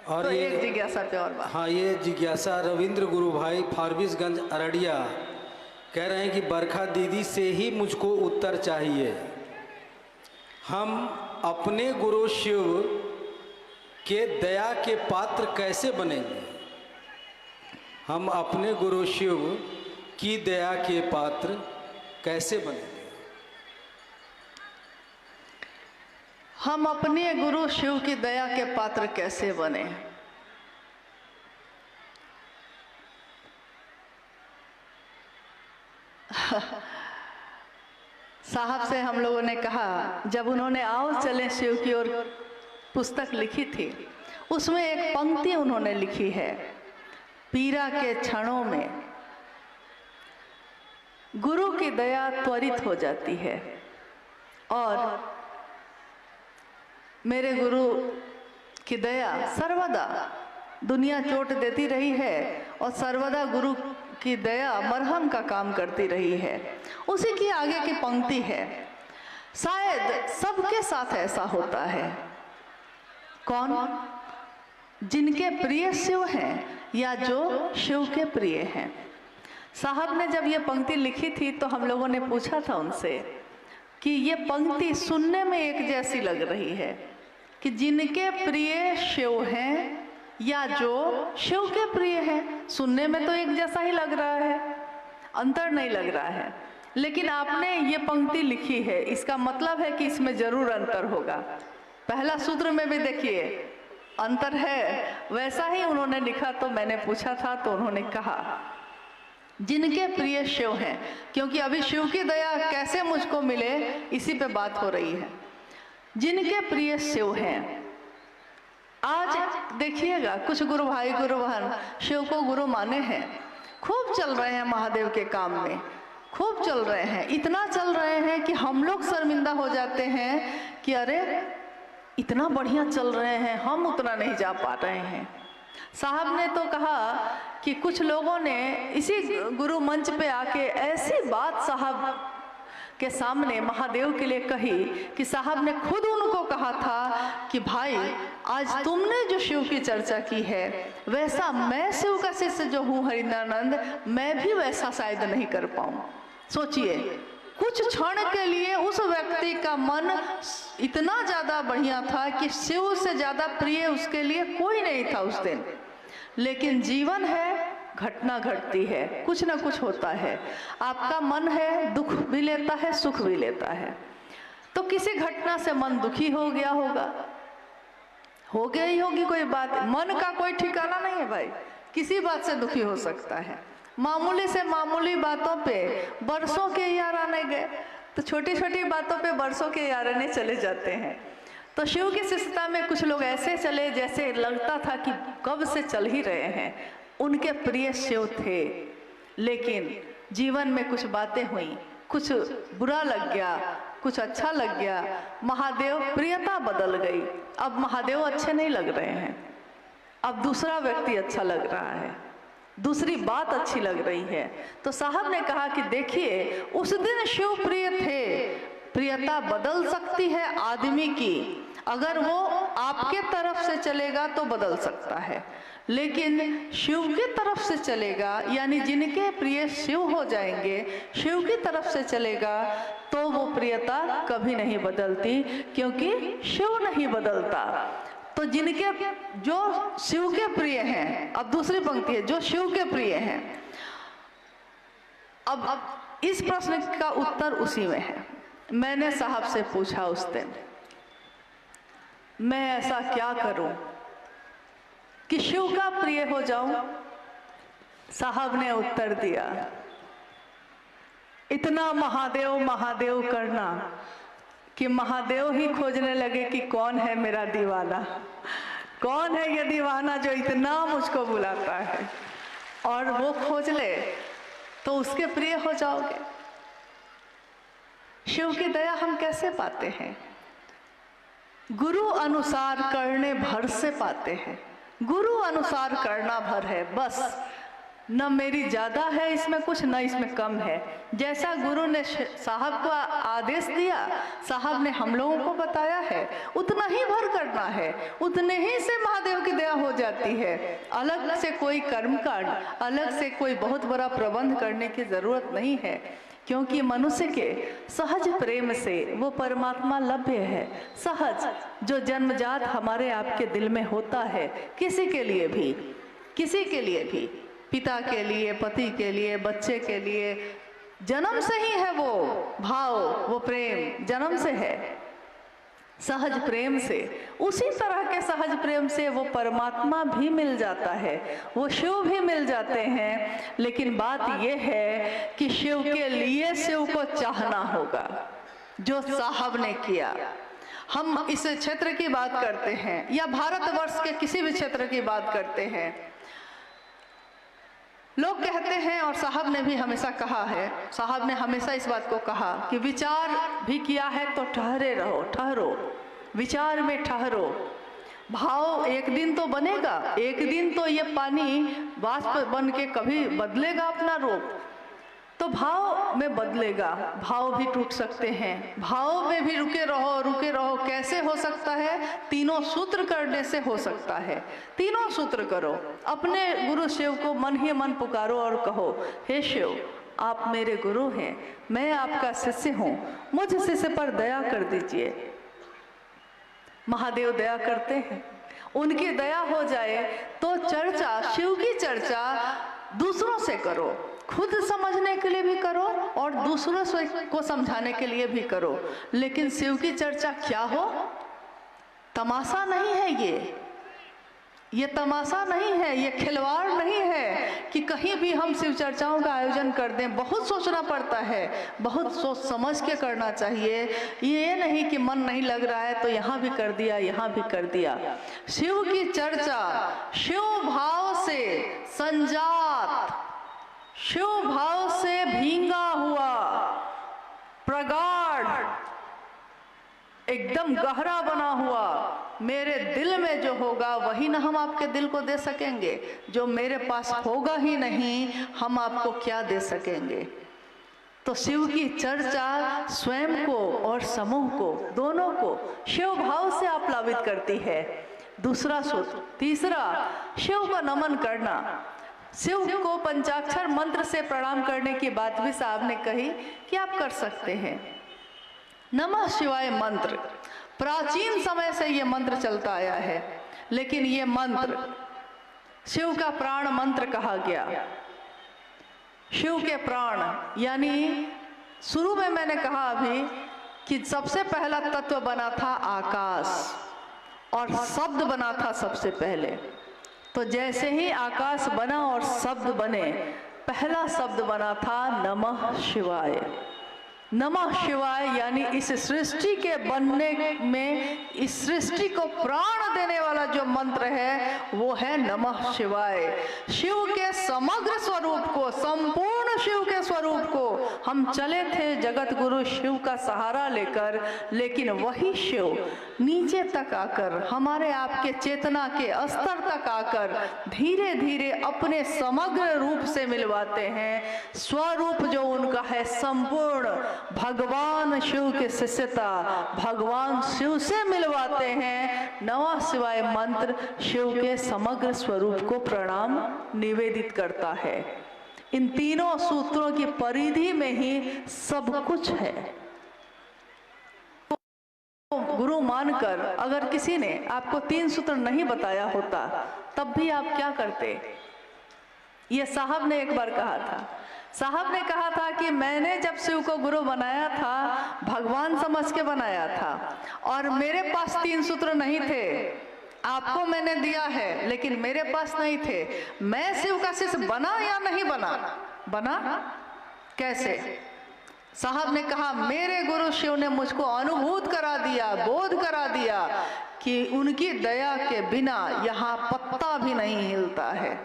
और तो एक जिज्ञासा पे और बात। हाँ, ये जिज्ञासा रविंद्र गुरु भाई फारबिसगंज अररिया कह रहे हैं कि बरखा दीदी से ही मुझको उत्तर चाहिए। हम अपने गुरु शिव के दया के पात्र कैसे बनेंगे? हम अपने गुरु शिव की दया के पात्र कैसे बनेंगे? हम अपने गुरु शिव की दया के पात्र कैसे बने? साहब से हम लोगों ने कहा, जब उन्होंने आओ चले शिव की ओर पुस्तक लिखी थी, उसमें एक पंक्ति उन्होंने लिखी है, पीड़ा के क्षणों में गुरु की दया त्वरित हो जाती है। और मेरे गुरु की दया सर्वदा दुनिया चोट देती रही है और सर्वदा गुरु की दया मरहम का काम करती रही है। उसी की आगे की पंक्ति है, शायद सबके साथ ऐसा होता है। कौन? जिनके प्रिय शिव हैं या जो शिव के प्रिय हैं। साहब ने जब ये पंक्ति लिखी थी तो हम लोगों ने पूछा था उनसे कि ये पंक्ति सुनने में एक जैसी लग रही है कि जिनके प्रिय शिव हैं या जो शिव के प्रिय हैं। सुनने में तो एक जैसा ही लग रहा है, अंतर नहीं लग रहा है, लेकिन आपने ये पंक्ति लिखी है, इसका मतलब है कि इसमें जरूर अंतर होगा। पहला सूत्र में भी देखिए अंतर है, वैसा ही उन्होंने लिखा। तो मैंने पूछा था तो उन्होंने कहा जिनके प्रिय शिव हैं, क्योंकि अभी शिव की दया कैसे मुझको मिले इसी पे बात हो रही है। जिनके प्रिय शिव हैं, आज देखिएगा कुछ गुरु भाई गुरु बहन शिव को गुरु माने हैं, खूब चल रहे हैं महादेव के काम में, खूब चल रहे हैं, इतना चल रहे हैं कि हम लोग शर्मिंदा हो जाते हैं कि अरे इतना बढ़िया चल रहे हैं, हम उतना नहीं जा पा रहे हैं। साहब ने तो कहा कि कुछ लोगों ने इसी गुरु मंच पे आके ऐसी बात साहब के सामने महादेव के लिए कही कि साहब ने खुद उनको कहा था कि भाई आज तुमने जो शिव की चर्चा की है, वैसा मैं शिव का शिष्य जो हूँ हरिनानंद, मैं भी वैसा शायद नहीं कर पाऊँ। सोचिए, कुछ क्षण के लिए उस व्यक्ति का मन इतना ज्यादा बढ़िया था कि शिव से ज्यादा प्रिय उसके लिए कोई नहीं था उस दिन। लेकिन जीवन है, घटना घटती है, कुछ ना कुछ होता है। आपका मन है, दुख भी लेता है, सुख भी लेता है। तो किसी घटना से मन दुखी हो गया होगा, हो गया ही होगी कोई बात। मन का कोई ठिकाना नहीं है भाई, किसी बात से दुखी हो सकता है। मामूली से मामूली बातों पे बरसों के यार आने गए, तो छोटी छोटी बातों पे बरसों के याराने चले जाते हैं। तो शिव की शिष्यता में कुछ लोग ऐसे चले जैसे लगता था कि कब से चल ही रहे हैं। उनके प्रिय शिव थे, लेकिन जीवन में कुछ बातें हुई, कुछ बुरा लग गया, कुछ अच्छा लग गया, महादेव प्रियता बदल गई। अब महादेव अच्छे नहीं लग रहे हैं, अब दूसरा व्यक्ति अच्छा लग रहा है, दूसरी बात अच्छी लग रही है। तो साहब ने कहा कि देखिए, उस दिन शिव प्रिय थे, प्रियता बदल सकती है आदमी की, अगर वो आपके तरफ से चलेगा तो बदल सकता है, लेकिन शिव की तरफ से चलेगा, यानी जिनके प्रिय शिव हो जाएंगे, शिव की तरफ से चलेगा तो वो प्रियता कभी नहीं बदलती, क्योंकि शिव नहीं बदलता। तो जिनके जो शिव के प्रिय हैं, अब दूसरी पंक्ति है, जो शिव के प्रिय हैं। अब इस प्रश्न का उत्तर उसी में है। मैंने साहब से पूछा उस दिन, मैं ऐसा क्या करूं कि शिव का प्रिय हो जाऊं? साहब ने उत्तर दिया, इतना महादेव महादेव करना कि महादेव ही खोजने लगे कि कौन है मेरा दीवाना, कौन है ये दीवाना जो इतना मुझको बुलाता है, और वो खोज ले तो उसके प्रिय हो जाओगे। शिव की दया हम कैसे पाते हैं? गुरु अनुसार करने भर से पाते हैं। गुरु अनुसार करना भर है बस, न मेरी ज्यादा है इसमें कुछ, न इसमें कम है। जैसा गुरु ने साहब को आदेश दिया, साहब ने हम लोगों को बताया है, उतना ही भर करना है, उतने ही से महादेव की दया हो जाती है। अलग से कोई कर्मकांड, अलग से कोई बहुत बड़ा प्रबंध करने की जरूरत नहीं है, क्योंकि मनुष्य के सहज प्रेम से वो परमात्मा लभ्य है। सहज जो जन्मजात हमारे आपके दिल में होता है, किसी के लिए भी पिता के लिए, पति के लिए, बच्चे के लिए जन्म से ही है वो भाव, वो प्रेम जन्म से है, सहज प्रेम से। उसी तरह के सहज प्रेम से वो परमात्मा भी मिल जाता है, वो शिव भी मिल जाते हैं। लेकिन बात ये है कि शिव के लिए शिव को चाहना होगा, जो साहब ने किया। हम इस क्षेत्र की बात करते हैं या भारतवर्ष के किसी भी क्षेत्र की बात करते हैं, लोग कहते हैं, और साहब ने भी हमेशा कहा है, साहब ने हमेशा इस बात को कहा कि विचार भी किया है तो ठहरो, विचार में ठहरो। भाव एक दिन तो बनेगा, एक दिन तो ये पानी वाष्प बन के कभी बदलेगा अपना रूप, तो भाव में बदलेगा। भाव भी टूट सकते हैं, भाव में भी रुके रहो। कैसे हो सकता है? तीनों सूत्र करने से हो सकता है। तीनों सूत्र करो, अपने गुरु शिव को मन ही मन पुकारो और कहो, हे शिव, आप मेरे गुरु हैं, मैं आपका शिष्य हूँ, मुझ शिष्य पर दया कर दीजिए। महादेव दया करते हैं, उनकी दया हो जाए तो चर्चा, शिव की चर्चा दूसरों से करो, खुद समझने के लिए भी करो और दूसरों को समझाने के लिए भी करो। लेकिन शिव की चर्चा क्या हो? तमाशा नहीं है, ये तमाशा नहीं है, ये खिलवाड़ नहीं है कि कहीं भी हम शिव चर्चाओं का आयोजन कर दें। बहुत सोचना पड़ता है, बहुत सोच समझ के करना चाहिए। ये नहीं कि मन नहीं लग रहा है तो यहाँ भी कर दिया, यहाँ भी कर दिया। शिव की चर्चा शिव भाव से संजात, शिव भाव से भींगा हुआ, प्रगाढ़, एकदम गहरा बना हुआ मेरे दिल में जो होगा वही ना हम आपके दिल को दे सकेंगे। जो मेरे पास होगा ही नहीं, हम आपको क्या दे सकेंगे? तो शिव की चर्चा स्वयं को और समूह को, दोनों को शिव भाव से आप्लावित करती है। दूसरा सूत्र। तीसरा, शिव को नमन करना। शिव को पंचाक्षर मंत्र से प्रणाम करने की बात भी साहब ने कही कि आप कर सकते हैं। नमः शिवाय मंत्र, प्राचीन समय से ये मंत्र चलता आया है, लेकिन ये मंत्र शिव का प्राण मंत्र कहा गया। शिव के प्राण, यानी शुरू में मैंने कहा अभी कि सबसे पहला तत्व बना था आकाश और शब्द बना था सबसे पहले। तो जैसे ही आकाश बना और शब्द बने, पहला शब्द बना था नमः शिवाय। नमः शिवाय यानी इस सृष्टि के बनने में, इस सृष्टि को प्राण देने वाला जो मंत्र है वो है नमः शिवाय। शिव के समग्र स्वरूप को, संपूर्ण शिव के स्वरूप को हम चले थे जगत गुरु शिव का सहारा लेकर, लेकिन वही शिव नीचे तक आकर, हमारे आपके चेतना के स्तर तक आकर धीरे धीरे अपने समग्र रूप से मिलवाते हैं। स्वरूप जो उनका है संपूर्ण, भगवान शिव के शिष्यता, भगवान शिव से मिलवाते हैं। नमः शिवाय मंत्र शिव के समग्र स्वरूप को प्रणाम निवेदित करता है। इन तीनों सूत्रों की परिधि में ही सब कुछ है। गुरु मानकर अगर किसी ने आपको 3 सूत्र नहीं बताया होता, तब भी आप क्या करते? ये साहब ने एक बार कहा था। साहब ने कहा था कि मैंने जब शिव को गुरु बनाया था, भगवान समझ के बनाया था और मेरे पास 3 सूत्र नहीं थे। आपको मैंने दिया है लेकिन मेरे पास नहीं थे। मैं शिव का शिष्य बना या नहीं बना? बना। कैसे? साहब ने कहा मेरे गुरु शिव ने मुझको अनुभूत करा दिया, बोध करा दिया कि उनकी दया के बिना यहाँ पत्ता भी नहीं हिलता है।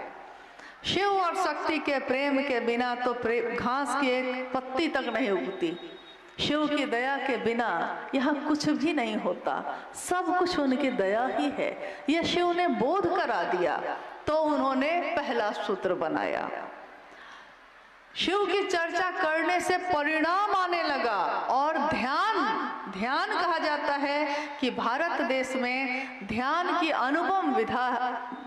शिव और शक्ति के प्रेम के बिना तो घास की एक पत्ती तक नहीं उगती। शिव की दया के बिना यहाँ कुछ भी नहीं होता, सब कुछ उनकी दया ही है। यह शिव ने बोध करा दिया तो उन्होंने पहला सूत्र बनाया। शिव की चर्चा करने से परिणाम आने लगा और ध्यान कहा जाता है कि भारत देश में ध्यान की अनुपम विधा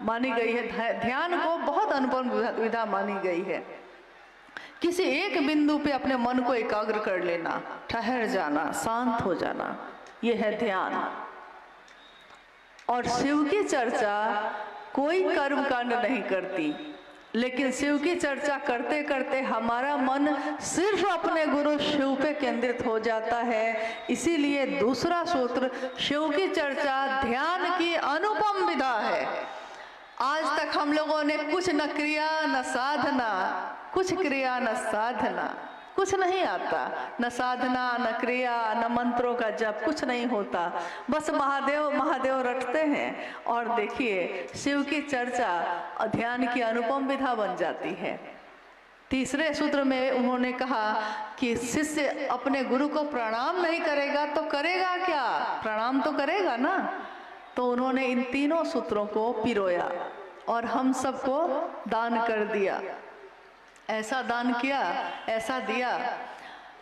मानी गई है। ध्यान को बहुत अनुपम विधा मानी गई है, किसी एक बिंदु पे अपने मन को एकाग्र कर लेना, ठहर जाना, शांत हो जाना, यह है ध्यान। और शिव की चर्चा कोई कर्म कांड नहीं करती, लेकिन शिव की चर्चा करते करते हमारा मन सिर्फ अपने गुरु शिव पे केंद्रित हो जाता है। इसीलिए दूसरा सूत्र, शिव की चर्चा ध्यान की अनुपम विधा है। आज तक हम लोगों ने कुछ न क्रिया न साधना, कुछ क्रिया न साधना, कुछ नहीं आता, न साधना न क्रिया न मंत्रों का जप, कुछ नहीं होता, बस महादेव महादेव रटते हैं। और देखिए शिव की चर्चा ध्यान की अनुपम विधा बन जाती है। तीसरे सूत्र में उन्होंने कहा कि शिष्य अपने गुरु को प्रणाम नहीं करेगा तो करेगा क्या, प्रणाम तो करेगा ना। तो उन्होंने इन तीनों सूत्रों को पिरोया और हम सबको दान कर दिया। ऐसा दान किया, ऐसा दिया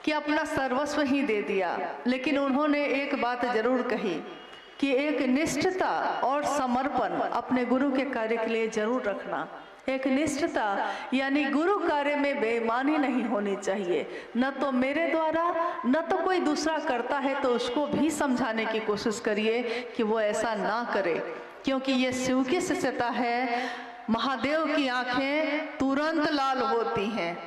कि अपना सर्वस्व ही दे दिया। लेकिन उन्होंने एक बात जरूर कही कि एक निष्ठता और समर्पण अपने गुरु के कार्य के लिए जरूर रखना। एक निष्ठता यानी गुरु कार्य में बेईमानी नहीं होनी चाहिए। न तो मेरे द्वारा न तो कोई दूसरा करता है तो उसको भी समझाने की कोशिश करिए कि वो ऐसा ना करे, क्योंकि ये शिव की शिष्यता है। महादेव की आंखें तुरंत लाल होती हैं,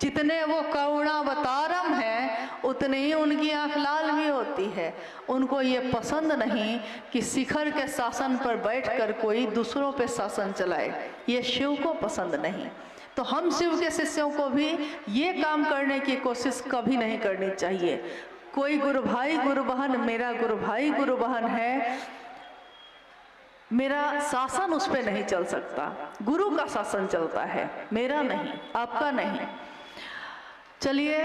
जितने वो करुणावतारम हैं उतने ही उनकी आंख लाल भी होती है। उनको ये पसंद नहीं कि शिखर के शासन पर बैठकर कोई दूसरों पे शासन चलाए, ये शिव को पसंद नहीं। तो हम शिव के शिष्यों को भी ये काम करने की कोशिश कभी नहीं करनी चाहिए। कोई गुरु भाई गुरु बहन, मेरा गुरु भाई गुरु बहन है, मेरा शासन उस पर नहीं चल सकता, गुरु का शासन चलता है, मेरा नहीं, आपका नहीं। चलिए,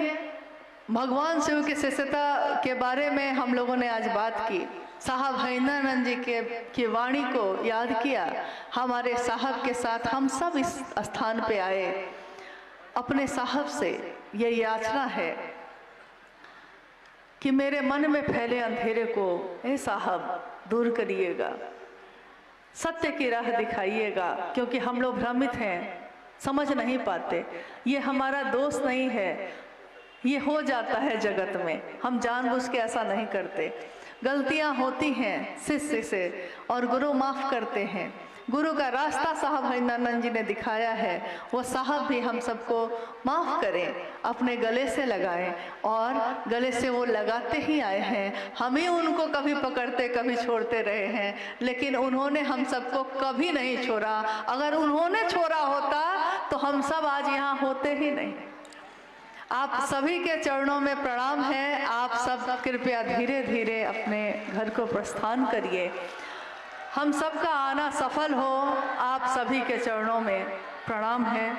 भगवान शिव की शिष्यता के बारे में हम लोगों ने आज बात की। साहब हरिंदरानंद जी की वाणी को याद किया। हमारे साहब के साथ हम सब इस स्थान पे आए। अपने साहब से ये याचना है कि मेरे मन में फैले अंधेरे को ए साहब दूर करिएगा, सत्य की राह दिखाइएगा, क्योंकि हम लोग भ्रमित हैं, समझ नहीं पाते। ये हमारा दोष नहीं है, ये हो जाता है जगत में, हम जानबूझ के ऐसा नहीं करते। गलतियां होती हैं शिष्य से और गुरु माफ करते हैं। गुरु का रास्ता साहब हरिंदरानंद जी ने दिखाया है, वो साहब भी हम सबको माफ करें, अपने गले से लगाएं। और गले से वो लगाते ही आए हैं, हम ही उनको कभी पकड़ते कभी छोड़ते रहे हैं, लेकिन उन्होंने हम सबको कभी नहीं छोड़ा। अगर उन्होंने छोड़ा होता तो हम सब आज यहाँ होते ही नहीं। आप सभी के चरणों में प्रणाम है। आप सब कृपया धीरे धीरे अपने घर को प्रस्थान करिए। हम सबका आना सफल हो, आप सभी के चरणों में प्रणाम है।